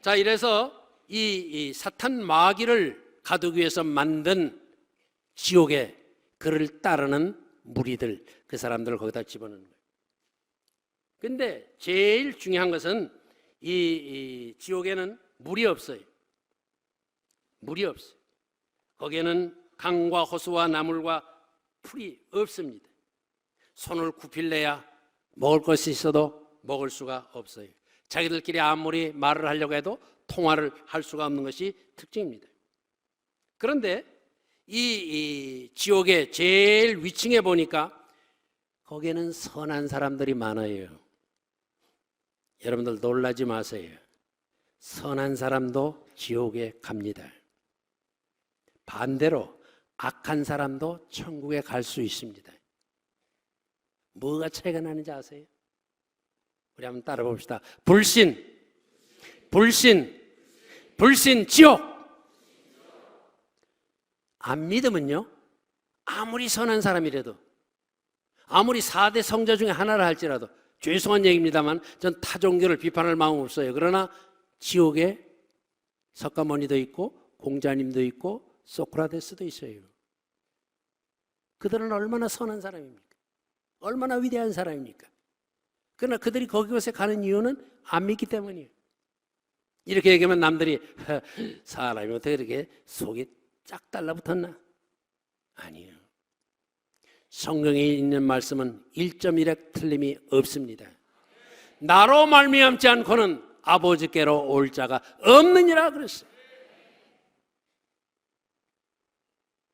자, 이래서 이 사탄 마귀를 가두기 위해서 만든 지옥에 그를 따르는 무리들, 그 사람들을 거기다 집어넣는 거예요. 근데 제일 중요한 것은 이 지옥에는 물이 없어요. 물이 없어요. 거기에는 강과 호수와 나물과 풀이 없습니다. 손을 굽힐래야 먹을 것이 있어도 먹을 수가 없어요. 자기들끼리 아무리 말을 하려고 해도 통화를 할 수가 없는 것이 특징입니다. 그런데 이 지옥의 제일 위층에 보니까 거기에는 선한 사람들이 많아요. 여러분들 놀라지 마세요. 선한 사람도 지옥에 갑니다. 반대로 악한 사람도 천국에 갈 수 있습니다. 뭐가 차이가 나는지 아세요? 우리 한번 따라 봅시다. 불신, 불신, 불신, 지옥. 안 믿으면요, 아무리 선한 사람이라도, 아무리 4대 성자 중에 하나를 할지라도, 죄송한 얘기입니다만 전 타 종교를 비판할 마음 없어요. 그러나 지옥에 석가모니도 있고 공자님도 있고 소크라테스도 있어요. 그들은 얼마나 선한 사람입니까? 얼마나 위대한 사람입니까? 그러나 그들이 거기에 가는 이유는 안 믿기 때문이에요. 이렇게 얘기하면 남들이 사람이 어떻게 이렇게 속이 쫙 달라붙었나? 아니에요. 성경에 있는 말씀은 1.1획 틀림이 없습니다. 나로 말미암지 않고는 아버지께로 올 자가 없느니라 그랬어요.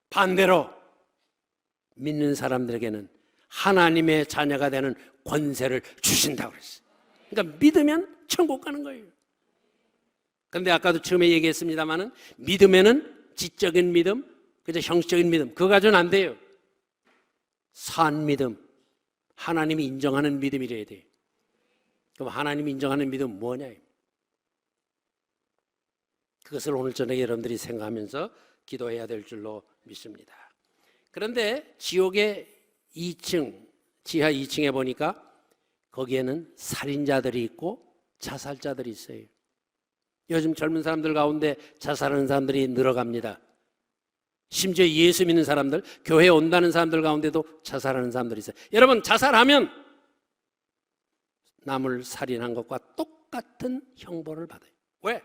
반대로 믿는 사람들에게는 하나님의 자녀가 되는 권세를 주신다고 그랬어요. 그러니까 믿으면 천국 가는 거예요. 그런데 아까도 처음에 얘기했습니다마는 믿음에는 지적인 믿음, 그저 형식적인 믿음, 그거 가지고는 안 돼요. 산 믿음, 하나님이 인정하는 믿음이래야 돼요. 그럼 하나님이 인정하는 믿음은 뭐냐? 그것을 오늘 저녁에 여러분들이 생각하면서 기도해야 될 줄로 믿습니다. 그런데 지옥의 2층, 지하 2층에 보니까 거기에는 살인자들이 있고 자살자들이 있어요. 요즘 젊은 사람들 가운데 자살하는 사람들이 늘어갑니다. 심지어 예수 믿는 사람들, 교회에 온다는 사람들 가운데도 자살하는 사람들이 있어요. 여러분, 자살하면 남을 살인한 것과 똑같은 형벌을 받아요. 왜?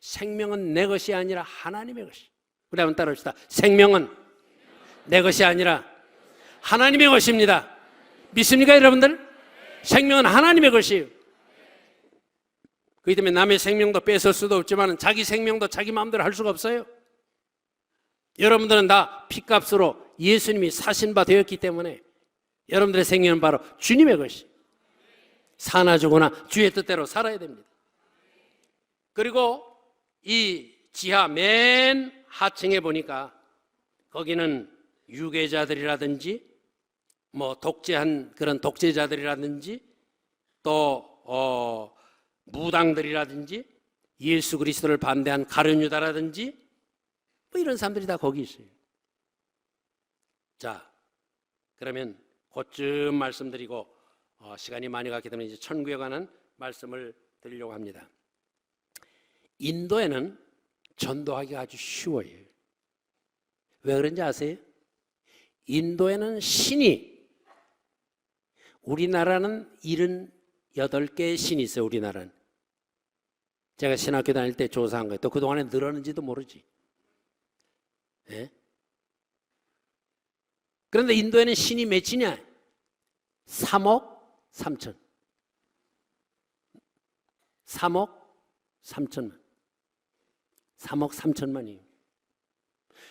생명은 내 것이 아니라 하나님의 것이. 우리 한번 따라합시다. 생명은 내 것이 아니라 하나님의 것입니다. 믿습니까, 여러분들? 생명은 하나님의 것이에요. 그렇기 때문에 남의 생명도 뺏을 수도 없지만 자기 생명도 자기 마음대로 할 수가 없어요. 여러분들은 다 피값으로 예수님이 사신 바 되었기 때문에 여러분들의 생명은 바로 주님의 것이. 사나 죽으나 주의 뜻대로 살아야 됩니다. 그리고 이 지하 맨 하층에 보니까 거기는 유괴자들이라든지 뭐 독재한 그런 독재자들이라든지 또 무당들이라든지 예수 그리스도를 반대한 가룟 유다라든지 뭐 이런 사람들이 다 거기 있어요. 자, 그러면 그쯤 말씀드리고 시간이 많이 갔기 때문에 이제 천국에 관한 말씀을 드리려고 합니다. 인도에는 전도하기가 아주 쉬워요. 왜 그런지 아세요? 인도에는 신이, 우리나라는 78개의 신이 있어요. 우리나라는. 제가 신학교 다닐 때 조사한 거예요. 또 그동안에 늘었는지도 모르지. 예? 그런데 인도에는 신이 몇이냐? 3억 3천. 3억 3천만. 3억 3천만이에요.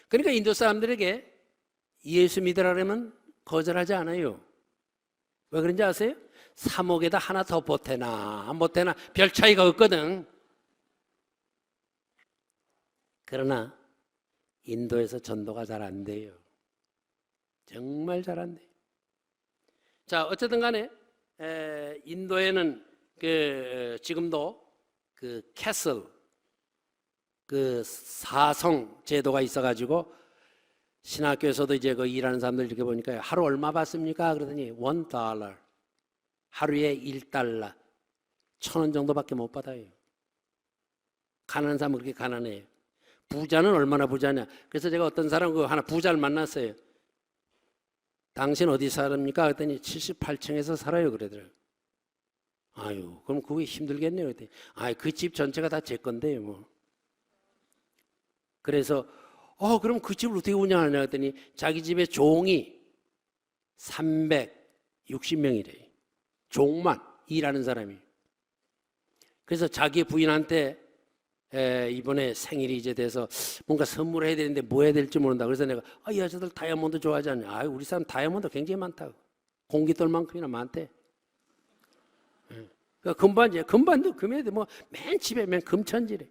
그러니까 인도 사람들에게 예수 믿으라면 거절하지 않아요. 왜 그런지 아세요? 3억에다 하나 더 보태나 안 보태나 별 차이가 없거든. 그러나 인도에서 전도가 잘 안 돼요. 정말 잘 안 돼요. 자, 어쨌든 간에 인도에는 지금도 그 캐슬, 그 사성 제도가 있어가지고 신학교에서도 이제 그 일하는 사람들 이렇게 보니까 하루 얼마 받습니까? 그러더니 $1, 하루에 $1, 1,000원 정도밖에 못 받아요. 가난한 사람은 그렇게 가난해요. 부자는 얼마나 부자냐? 그래서 제가 어떤 사람 그 하나 부자를 만났어요. 당신 어디 살합니까? 그랬더니 78층에서 살아요. 그러더라고요. 아유, 그럼 그게 힘들겠네요. 그랬더니 아유, 그 집 전체가 다 제 건데요, 뭐. 그래서 그럼 그 집을 어떻게 운영하냐 했더니 자기 집에 종이 360명이래요. 종만 일하는 사람이. 그래서 자기 부인한테 이번에 생일이 이제 돼서 뭔가 선물을 해야 되는데 뭐 해야 될지 모른다. 그래서 내가 이 여자들 다이아몬드 좋아하지 않냐? 우리 사람 다이아몬드 굉장히 많다고. 공깃돌만큼이나 많대. 그러니까 금반도 금에도 뭐 맨 집에 맨 금천지래.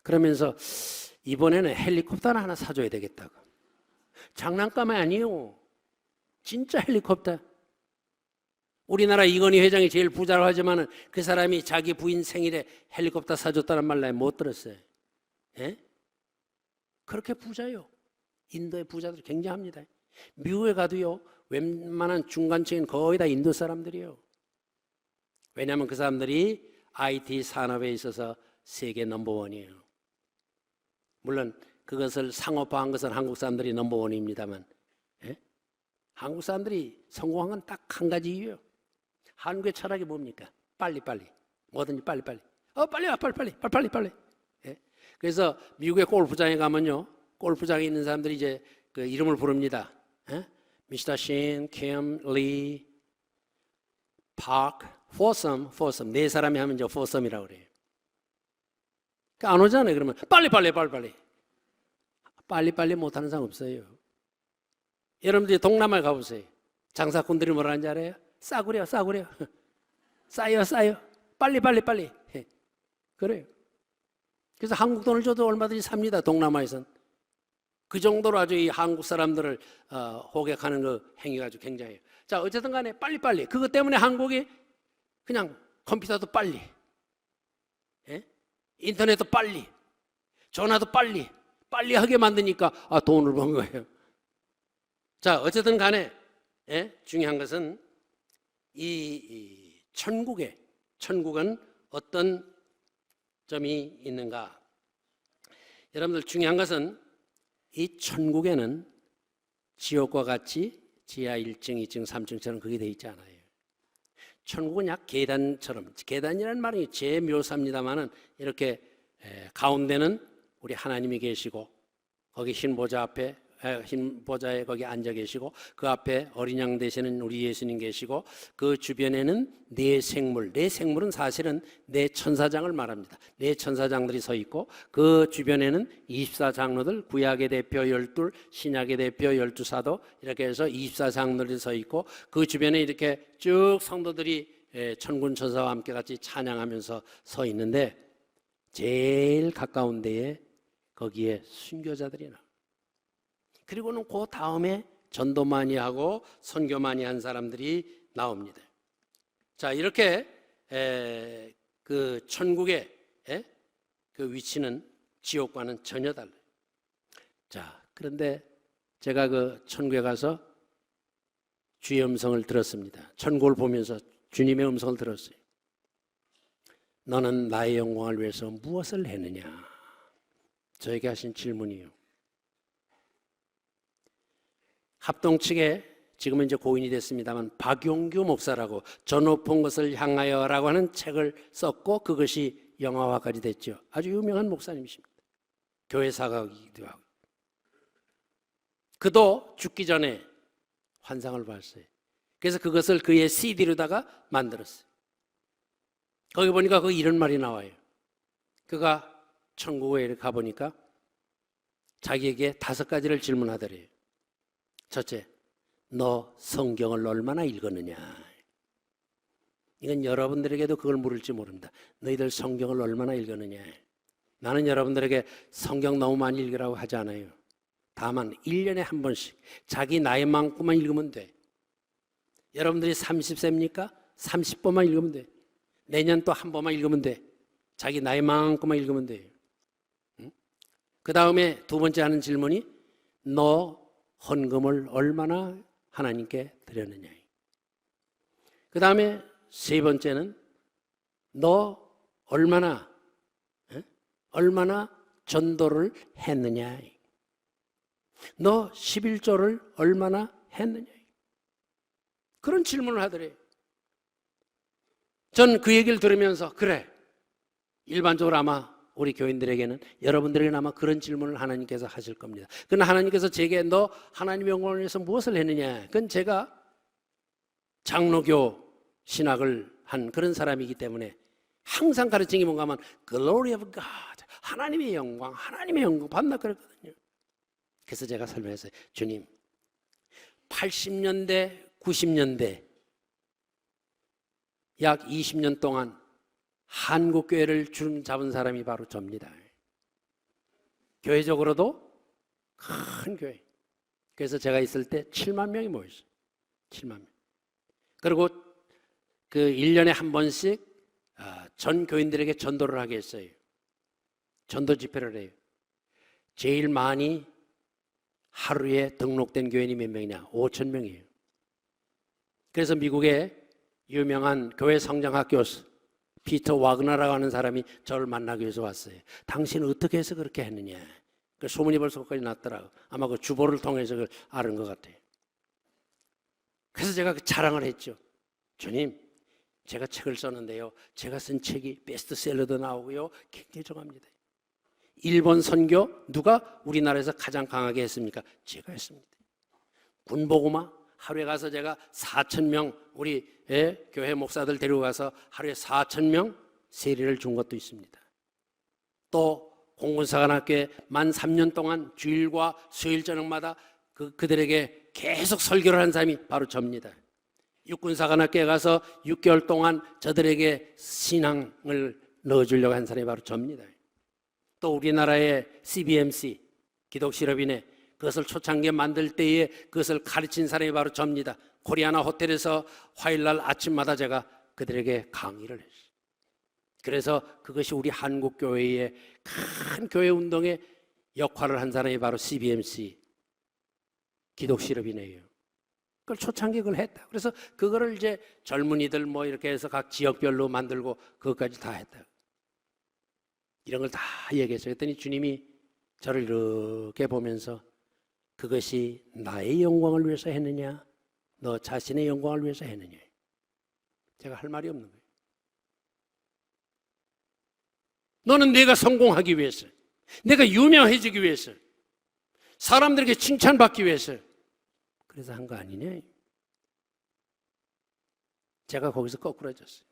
그러면서 이번에는 헬리콥터를 하나 사줘야 되겠다고. 장난감이 아니에요. 진짜 헬리콥터. 우리나라 이건희 회장이 제일 부자라고 하지만 그 사람이 자기 부인 생일에 헬리콥터 사줬다는 말 나 못 들었어요. 예? 그렇게 부자요. 인도의 부자들 굉장합니다. 미국에 가도요, 웬만한 중간층은 거의 다 인도 사람들이에요. 왜냐하면 그 사람들이 IT 산업에 있어서 세계 넘버원이에요. 물론 그것을 상업화한 것은 한국 사람들이 넘버원입니다만, 예? 한국 사람들이 성공한 건 딱 한 가지 이유예요. 한국의 철학이 뭡니까? 빨리빨리. 뭐든지 빨리빨리. 빨리. 예? 그래서 미국의 골프장에 가면요, 골프장에 있는 사람들이 이제 그 이름을 부릅니다. 예? 미스터 신, 킴, 리, 파크, 포섬. 네 사람이 하면 이제 포섬이라고 그래요. 그러니까 안 오잖아요. 그러면 빨리 못하는 사람 없어요. 여러분들이 동남아에 가보세요. 장사꾼들이 뭐라 하는지 알아요? 싸구려. 싸요. 빨리. 그래요. 그래서 한국 돈을 줘도 얼마든지 삽니다. 동남아에선. 그 정도로 아주 이 한국 사람들을 호객하는 그 행위가 아주 굉장해요. 자, 어쨌든 간에 빨리. 그것 때문에 한국이 그냥 컴퓨터도 빨리, 예? 인터넷도 빨리, 전화도 빨리 하게 만드니까 돈을 번 거예요. 자, 어쨌든 간에 중요한 것은 이 천국은 어떤 점이 있는가? 여러분들 중요한 것은 이 천국에는 지옥과 같이 지하 1층, 2층, 3층처럼 그게 되어 있지 않아요. 천국은 약 계단처럼, 계단이라는 말이 제 묘사입니다만은 이렇게 가운데는 우리 하나님이 계시고 거기 흰 보좌 앞에 흰 보좌에 거기 앉아 계시고 그 앞에 어린 양 되시는 우리 예수님 계시고 그 주변에는 네 생물은 사실은 네 천사장을 말합니다. 네 천사장들이 서 있고 그 주변에는 24장로들, 구약의 대표 12, 신약의 대표 12사도 이렇게 해서 24장로들이 서 있고 그 주변에 이렇게 쭉 성도들이 천군 천사와 함께 같이 찬양하면서 서 있는데 제일 가까운 데에 거기에 순교자들이 나와요. 그리고는 그 다음에 전도 많이 하고 선교 많이 한 사람들이 나옵니다. 자, 이렇게 그 천국의 그 위치는 지옥과는 전혀 달라요. 자, 그런데 제가 그 천국에 가서 주의 음성을 들었습니다. 천국을 보면서 주님의 음성을 들었어요. 너는 나의 영광을 위해서 무엇을 했느냐? 저에게 하신 질문이요. 합동 측에 지금은 이제 고인이 됐습니다만 박용규 목사라고 저 높은 것을 향하여라고 하는 책을 썼고 그것이 영화화까지 됐죠. 아주 유명한 목사님이십니다. 교회 사각이기도 하고. 그도 죽기 전에 환상을 봤어요. 그래서 그것을 그의 CD로다가 만들었어요. 거기 보니까 그 이런 말이 나와요. 그가 천국에 가보니까 자기에게 5가지를 질문하더래요. 첫째, 너 성경을 얼마나 읽었느냐? 이건 여러분들에게도 그걸 물을지 모릅니다. 너희들 성경을 얼마나 읽었느냐? 나는 여러분들에게 성경 너무 많이 읽으라고 하지 않아요. 다만 1년에 한 번씩 자기 나이만큼만 읽으면 돼. 여러분들이 30세입니까? 30번만 읽으면 돼. 내년 또 한 번만 읽으면 돼. 자기 나이만큼만 읽으면 돼요. 그 다음에 두 번째 하는 질문이 너 헌금을 얼마나 하나님께 드렸느냐. 그 다음에 세 번째는 너 얼마나 전도를 했느냐. 너 11조를 얼마나 했느냐. 그런 질문을 하더래요. 전 그 얘기를 들으면서 그래, 일반적으로 아마 우리 교인들에게는 여러분들에게는 아마 그런 질문을 하나님께서 하실 겁니다. 그러나 하나님께서 제게 너 하나님의 영광을 위해서 무엇을 했느냐. 그건 제가 장로교 신학을 한 그런 사람이기 때문에 항상 가르치는 게 뭔가 하면 Glory of God, 하나님의 영광 반나 그랬거든요. 그래서 제가 설명했어요. 주님, 80년대 90년대 약 20년 동안 한국교회를 주름 잡은 사람이 바로 접니다. 교회적으로도 큰 교회. 그래서 제가 있을 때 7만 명이 모였어요. 7만 명. 그리고 그 1년에 한 번씩 전 교인들에게 전도를 하게 했어요. 전도 집회를 해요. 제일 많이 하루에 등록된 교인이 몇 명이냐? 5천 명이에요. 그래서 미국의 유명한 교회 성장학 교수 피터 와그너라고 하는 사람이 저를 만나기 위해서 왔어요. 당신은 어떻게 해서 그렇게 했느냐. 그 소문이 벌써 거기까지 났더라고. 아마 그 주보를 통해서 그걸 아는 것 같아요. 그래서 제가 그 자랑을 했죠. 주님, 제가 책을 썼는데요. 제가 쓴 책이 베스트셀러도 나오고요. 굉장히 좋아합니다. 일본 선교 누가 우리나라에서 가장 강하게 했습니까? 제가 했습니다. 군복음화 하루에 가서 제가 4,000명 우리 교회 목사들 데리고 가서 하루에 4,000명 세례를 준 것도 있습니다. 또 공군사관학교에 만 3년 동안 주일과 수요일 저녁마다 그들에게 계속 설교를 한 사람이 바로 저입니다. 육군사관학교에 가서 6개월 동안 저들에게 신앙을 넣어주려고 한 사람이 바로 저입니다. 또 우리나라의 CBMC 기독실업인회 그것을 초창기에 만들 때에 그것을 가르친 사람이 바로 저입니다. 코리아나 호텔에서 화요일날 아침마다 제가 그들에게 강의를 했어요. 그래서 그것이 우리 한국교회의 큰 교회 운동의 역할을 한 사람이 바로 CBMC 기독실업인회예요. 그걸 초창기에 그걸 했다. 그래서 그거를 이제 젊은이들 뭐 이렇게 해서 각 지역별로 만들고 그것까지 다 했다. 이런 걸 다 얘기했어요. 그랬더니 주님이 저를 이렇게 보면서 그것이 나의 영광을 위해서 했느냐, 너 자신의 영광을 위해서 했느냐. 제가 할 말이 없는 거예요. 너는 내가 성공하기 위해서, 내가 유명해지기 위해서, 사람들에게 칭찬받기 위해서. 그래서 한 거 아니냐? 제가 거기서 거꾸로졌어요.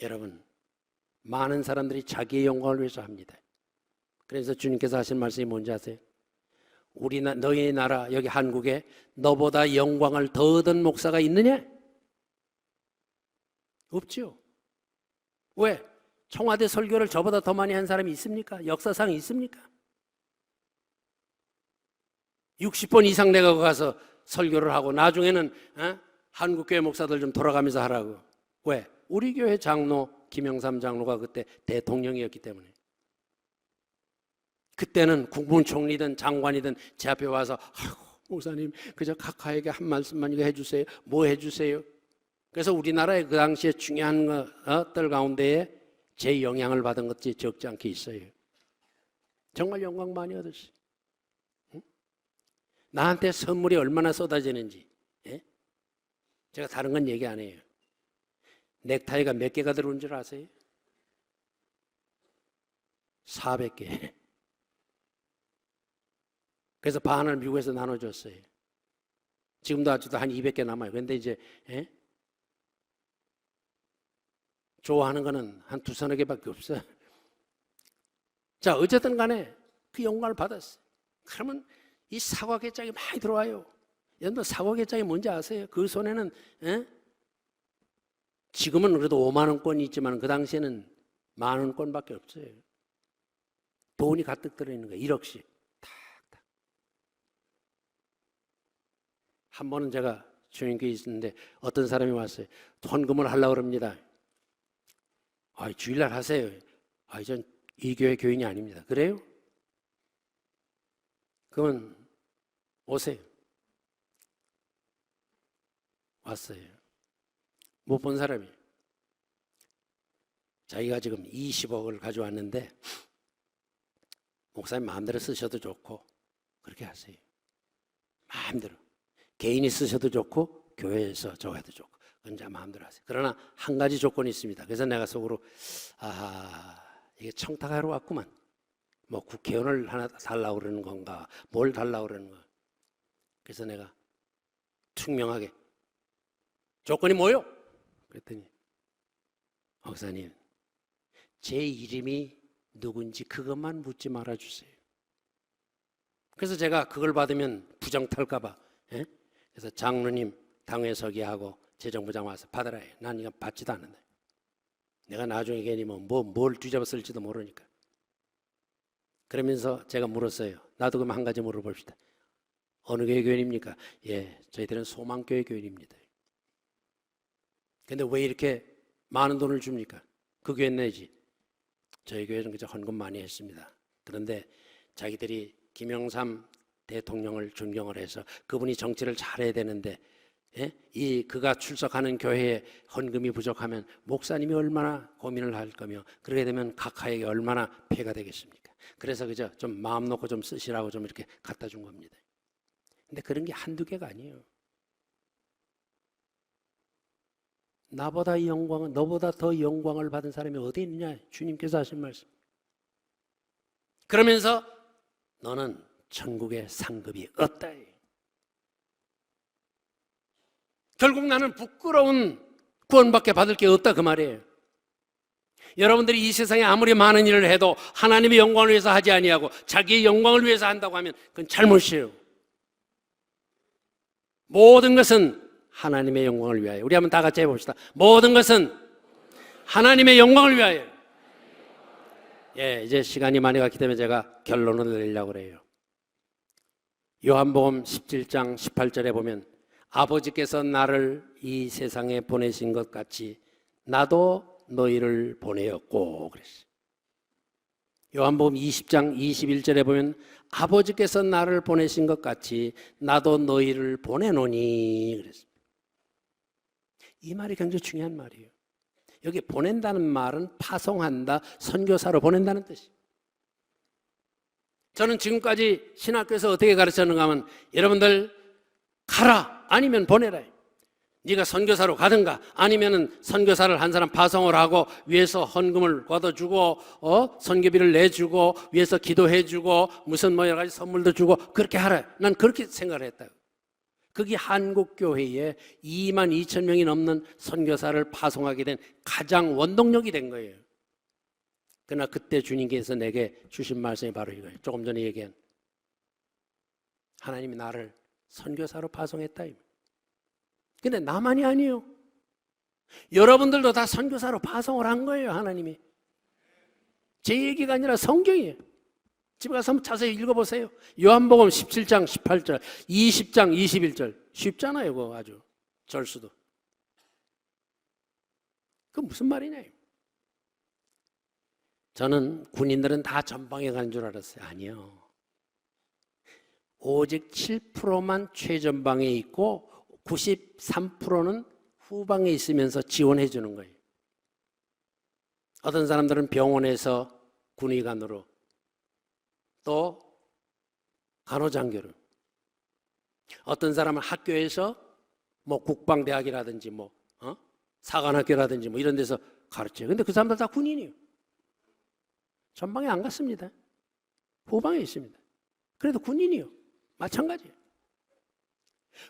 여러분, 많은 사람들이 자기의 영광을 위해서 합니다. 그래서 주님께서 하신 말씀이 뭔지 아세요? 너희 나라 여기 한국에 너보다 영광을 더 얻은 목사가 있느냐? 없죠. 왜? 청와대 설교를 저보다 더 많이 한 사람이 있습니까? 역사상 있습니까? 60번 이상 내가 가서 설교를 하고 나중에는 한국교회 목사들 좀 돌아가면서 하라고. 왜? 우리 교회 장로 김영삼 장로가 그때 대통령이었기 때문에. 그때는 국무총리든 장관이든 제 앞에 와서 아이고 목사님 그저 각하에게 한 말씀만 이거 해주세요. 뭐 해주세요. 그래서 우리나라의 그 당시에 중요한 것들 가운데에 제 영향을 받은 것이 적지 않게 있어요. 정말 영광 많이 얻었어요. 응? 나한테 선물이 얼마나 쏟아지는지. 예? 제가 다른 건 얘기 안 해요. 넥타이가 몇 개가 들어온 줄 아세요? 400개. 그래서 반을 미국에서 나눠줬어요. 지금도 아직도 한 200개 남아요. 그런데 이제 좋아하는 거는 한 두서너 개밖에 없어요. 자, 어쨌든 간에 그 영광을 받았어요. 그러면 이 사과 개짝이 많이 들어와요. 여러분 사과 개짝이 뭔지 아세요? 그 손에는 지금은 그래도 5만 원권이 있지만 그 당시에는 10,000원권밖에 없어요. 돈이 가득 들어있는 거예요. 1억씩. 탁탁. 한 번은 제가 주님께 있었는데 어떤 사람이 왔어요. 헌금을 하려고 그럽니다. 주일날 하세요. 전 이 교회 교인이 아닙니다. 그래요? 그러면 오세요. 왔어요. 못 본 사람이. 자기가 지금 20억을 가져왔는데 목사님 마음대로 쓰셔도 좋고 그렇게 하세요. 마음대로. 개인이 쓰셔도 좋고 교회에서 줘도 좋고 그건 마음대로 하세요. 그러나 한 가지 조건이 있습니다. 그래서 내가 속으로 이게 청탁하러 왔구만. 뭐 국회의원을 하나 달라고 그러는 건가 뭘 달라고 그러는 건가. 그래서 내가 투명하게 조건이 뭐요? 그랬더니 목사님 제 이름이 누군지 그것만 묻지 말아주세요. 그래서 제가 그걸 받으면 부정 탈까 봐 그래서 장로님 당회서기 하고 재정부장 와서 받으라 해. 난 이거 받지도 않는다. 내가 나중에 괜히 뭘 뒤집어 쓸지도 모르니까. 그러면서 제가 물었어요. 나도 그럼 한 가지 물어봅시다. 어느 교회 교인입니까? 예, 저희들은 소망교회 교인입니다. 근데 왜 이렇게 많은 돈을 줍니까? 그 교회 내지. 저희 교회는 그저 헌금 많이 했습니다. 그런데 자기들이 김영삼 대통령을 존경을 해서 그분이 정치를 잘해야 되는데 그가 출석하는 교회에 헌금이 부족하면 목사님이 얼마나 고민을 할 거며 그러게 되면 각하에게 얼마나 폐가 되겠습니까? 그래서 그저 좀 마음 놓고 좀 쓰시라고 좀 이렇게 갖다 준 겁니다. 근데 그런 게 한두 개가 아니에요. 너보다 더 영광을 받은 사람이 어디 있느냐? 주님께서 하신 말씀. 그러면서 너는 천국에 상급이 없다. 결국 나는 부끄러운 구원밖에 받을 게 없다 그 말이에요. 여러분들이 이 세상에 아무리 많은 일을 해도 하나님의 영광을 위해서 하지 아니하고 자기의 영광을 위해서 한다고 하면 그건 잘못이에요. 모든 것은 하나님의 영광을 위하여. 우리 한번 다 같이 해봅시다. 모든 것은 하나님의 영광을 위하여. 이제 시간이 많이 갔기 때문에 제가 결론을 내리려고 그래요. 요한복음 17장 18절에 보면 아버지께서 나를 이 세상에 보내신 것 같이 나도 너희를 보내었고 그랬어요. 요한복음 20장 21절에 보면 아버지께서 나를 보내신 것 같이 나도 너희를 보내노니 그랬어요. 이 말이 굉장히 중요한 말이에요. 여기 보낸다는 말은 파송한다, 선교사로 보낸다는 뜻이에요. 저는 지금까지 신학교에서 어떻게 가르쳤는가 하면 여러분들 가라 아니면 보내라. 네가 선교사로 가든가 아니면은 선교사를 한 사람 파송을 하고 위에서 헌금을 걷어주고 선교비를 내주고 위에서 기도해주고 무슨 뭐 여러 가지 선물도 주고 그렇게 하라. 난 그렇게 생각을 했다. 그게 한국교회에 2만 2천 명이 넘는 선교사를 파송하게 된 가장 원동력이 된 거예요. 그러나 그때 주님께서 내게 주신 말씀이 바로 이거예요. 조금 전에 얘기한 하나님이 나를 선교사로 파송했다. 근데 나만이 아니에요. 여러분들도 다 선교사로 파송을 한 거예요. 하나님이. 제 얘기가 아니라 성경이에요. 집에 가서 한번 자세히 읽어보세요. 요한복음 17장 18절 20장 21절 쉽잖아요. 그거 아주 절수도. 그 무슨 말이냐. 저는 군인들은 다 전방에 가는 줄 알았어요. 아니요. 오직 7%만 최전방에 있고 93%는 후방에 있으면서 지원해 주는 거예요. 어떤 사람들은 병원에서 군의관으로 또 간호장교로, 어떤 사람은 학교에서 뭐 국방대학이라든지 뭐 사관학교라든지 뭐 이런 데서 가르쳐요. 근데 그 사람들 다 군인이에요. 전방에 안 갔습니다. 후방에 있습니다. 그래도 군인이요. 마찬가지예요.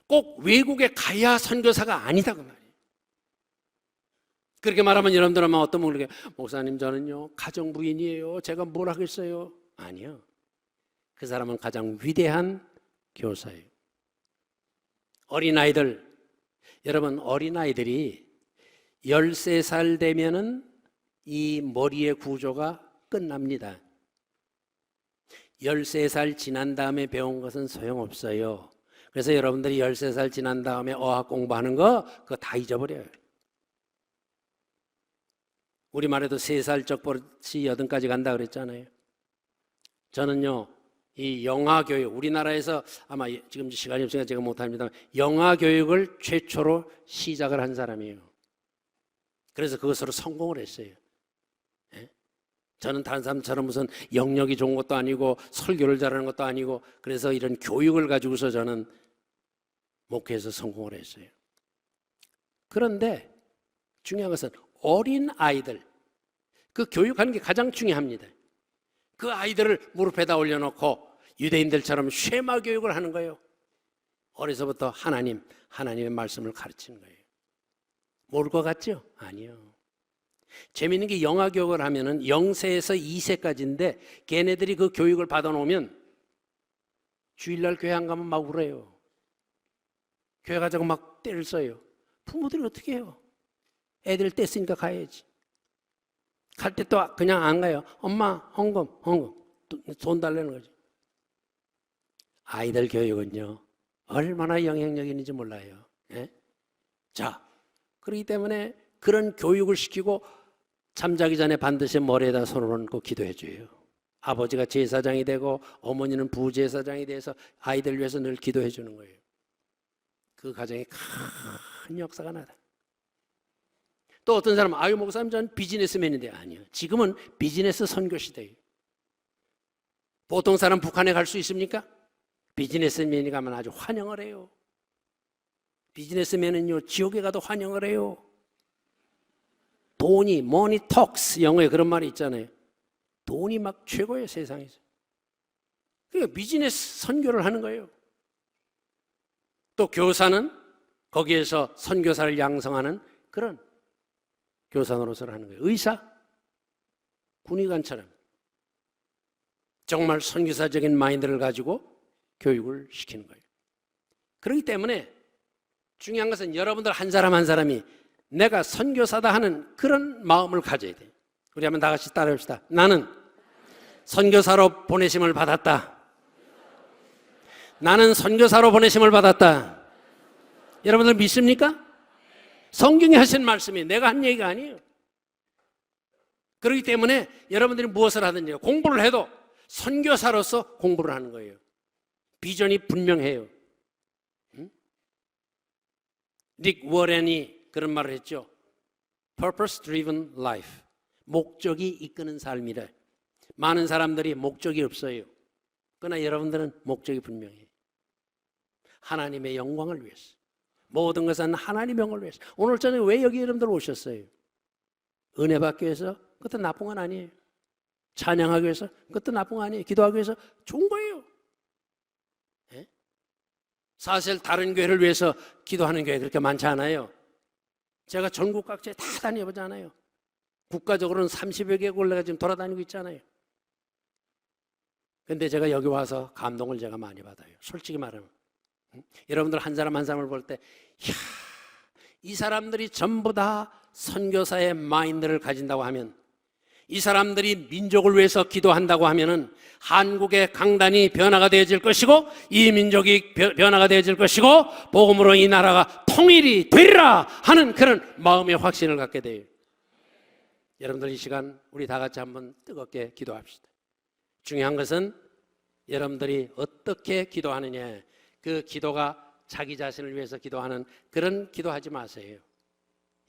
꼭 외국에 가야 선교사가 아니다 그 말이에요. 그렇게 말하면 여러분들은 어떤 분이 그러게 목사님 저는요 가정부인이에요. 제가 뭘 하겠어요? 아니요. 그 사람은 가장 위대한 교사예요. 어린아이들, 여러분 어린아이들이 13살 되면은 이 머리의 구조가 끝납니다. 13살 지난 다음에 배운 것은 소용없어요. 그래서 여러분들이 13살 지난 다음에 어학 공부하는 거 그거 다 잊어버려요. 우리말에도 3살 적버릇이 8까지 간다 그랬잖아요. 저는요 이 영아교육, 우리나라에서 아마 지금 시간이 없으니까 제가 못합니다. 영아교육을 최초로 시작을 한 사람이에요. 그래서 그것으로 성공을 했어요. 저는 다른 사람처럼 무슨 영역이 좋은 것도 아니고 설교를 잘하는 것도 아니고 그래서 이런 교육을 가지고서 저는 목회에서 성공을 했어요. 그런데 중요한 것은 어린 아이들, 그 교육하는 게 가장 중요합니다. 그 아이들을 무릎에다 올려놓고 유대인들처럼 쉐마 교육을 하는 거예요. 어려서부터 하나님의 말씀을 가르치는 거예요. 모를 것 같죠? 아니요. 재미있는 게 영아 교육을 하면은 0세에서 2세까지인데 걔네들이 그 교육을 받아놓으면 주일날 교회 안 가면 막 울어요. 교회 가자고 막 때를 써요. 부모들이 어떻게 해요? 애들 뗐으니까 가야지. 갈 때 또 그냥 안 가요. 엄마 헌금 돈 달라는 거지. 아이들 교육은요 얼마나 영향력 있는지 몰라요. 예? 자, 그렇기 때문에 그런 교육을 시키고 잠자기 전에 반드시 머리에다 손을 얹고 기도해 줘요. 아버지가 제사장이 되고 어머니는 부제사장이 돼서 아이들 위해서 늘 기도해 주는 거예요. 그 가정에 큰 역사가 나다. 또 어떤 사람은 아유 목사님 전 비즈니스맨인데 아니요. 지금은 비즈니스 선교 시대예요. 보통 사람 북한에 갈 수 있습니까? 비즈니스맨이 가면 아주 환영을 해요. 비즈니스맨은요 지옥에 가도 환영을 해요. 돈이 money talks 영어에 그런 말이 있잖아요. 돈이 막 최고예요 세상에서. 그러니까 비즈니스 선교를 하는 거예요. 또 교사는 거기에서 선교사를 양성하는 그런 교사 노릇을 하는 거예요. 의사, 군의관처럼 정말 선교사적인 마인드를 가지고 교육을 시키는 거예요. 그렇기 때문에 중요한 것은 여러분들 한 사람 한 사람이 내가 선교사다 하는 그런 마음을 가져야 돼요. 우리 한번 다 같이 따라합시다. 나는 선교사로 보내심을 받았다. 나는 선교사로 보내심을 받았다. 여러분들 믿습니까? 성경이 하신 말씀이 내가 한 얘기가 아니에요. 그렇기 때문에 여러분들이 무엇을 하든지 공부를 해도 선교사로서 공부를 하는 거예요. 비전이 분명해요. 닉 워렌이 그런 말을 했죠. Purpose driven life. 목적이 이끄는 삶이래. 많은 사람들이 목적이 없어요. 그러나 여러분들은 목적이 분명해요. 하나님의 영광을 위해서, 모든 것은 하나님의 영광을 위해서. 오늘 저녁에 왜 여기 여러분들 오셨어요? 은혜 받기 위해서? 그것도 나쁜 건 아니에요. 찬양하기 위해서? 그것도 나쁜 거 아니에요. 기도하기 위해서? 좋은 거예요. 예? 사실 다른 교회를 위해서 기도하는 교회 그렇게 많지 않아요. 제가 전국 각지에 다 다녀보잖아요. 국가적으로는 30여 개국을 내가 지금 돌아다니고 있잖아요. 근데 제가 여기 와서 감동을 제가 많이 받아요. 솔직히 말하면. 여러분들 한 사람 한 사람을 볼 때, 이야, 이 사람들이 전부 다 선교사의 마인드를 가진다고 하면, 이 사람들이 민족을 위해서 기도한다고 하면은 한국의 강단이 변화가 되어질 것이고, 이 민족이 변화가 되어질 것이고, 복음으로 이 나라가 통일이 되리라 하는 그런 마음의 확신을 갖게 돼요. 여러분들 이 시간 우리 다 같이 한번 뜨겁게 기도합시다. 중요한 것은 여러분들이 어떻게 기도하느냐, 그 기도가 자기 자신을 위해서 기도하는 그런 기도하지 마세요.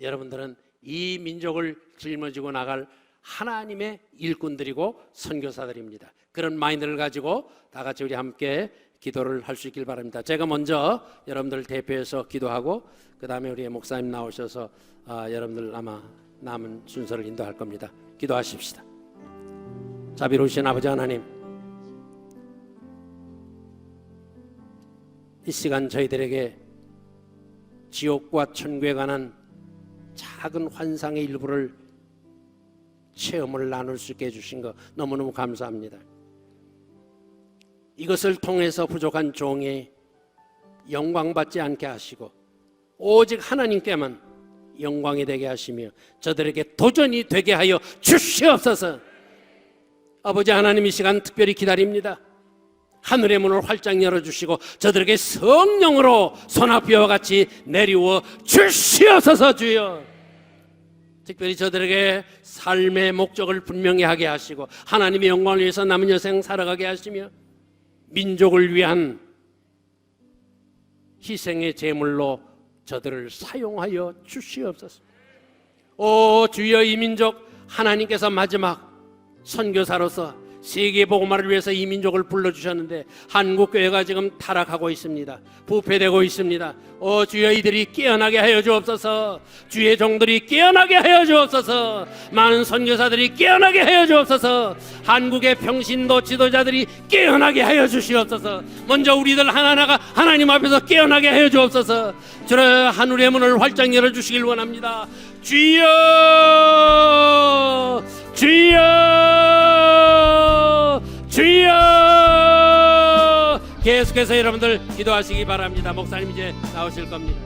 여러분들은 이 민족을 짊어지고 나갈 하나님의 일꾼들이고 선교사들입니다. 그런 마인드를 가지고 다 같이 우리 함께 기도를 할 수 있길 바랍니다. 제가 먼저 여러분들 대표해서 기도하고 그 다음에 우리 목사님 나오셔서 여러분들 아마 남은 순서를 인도할 겁니다. 기도하십시다. 자비로우신 아버지 하나님, 이 시간 저희들에게 지옥과 천국에 관한 작은 환상의 일부를 체험을 나눌 수 있게 해주신 것 너무너무 감사합니다. 이것을 통해서 부족한 종이 영광받지 않게 하시고 오직 하나님께만 영광이 되게 하시며 저들에게 도전이 되게 하여 주시옵소서. 아버지 하나님, 이 시간 특별히 기다립니다. 하늘의 문을 활짝 열어주시고 저들에게 성령으로 소나비와 같이 내리워 주시옵소서. 주여, 특별히 저들에게 삶의 목적을 분명히 하게 하시고 하나님의 영광을 위해서 남은 여생 살아가게 하시며 민족을 위한 희생의 제물로 저들을 사용하여 주시옵소서. 오 주여, 이 민족 하나님께서 마지막 선교사로서 세계 복음화를 위해서 이 민족을 불러주셨는데 한국교회가 지금 타락하고 있습니다. 부패되고 있습니다. 오 주여, 이들이 깨어나게 하여 주옵소서. 주의 종들이 깨어나게 하여 주옵소서. 많은 선교사들이 깨어나게 하여 주옵소서. 한국의 평신도 지도자들이 깨어나게 하여 주시옵소서. 먼저 우리들 하나하나가 하나님 앞에서 깨어나게 하여 주옵소서. 주여, 하늘의 문을 활짝 열어주시길 원합니다. 주여, 주여, 주여. 계속해서 여러분들 기도하시기 바랍니다. 목사님 이제 나오실 겁니다.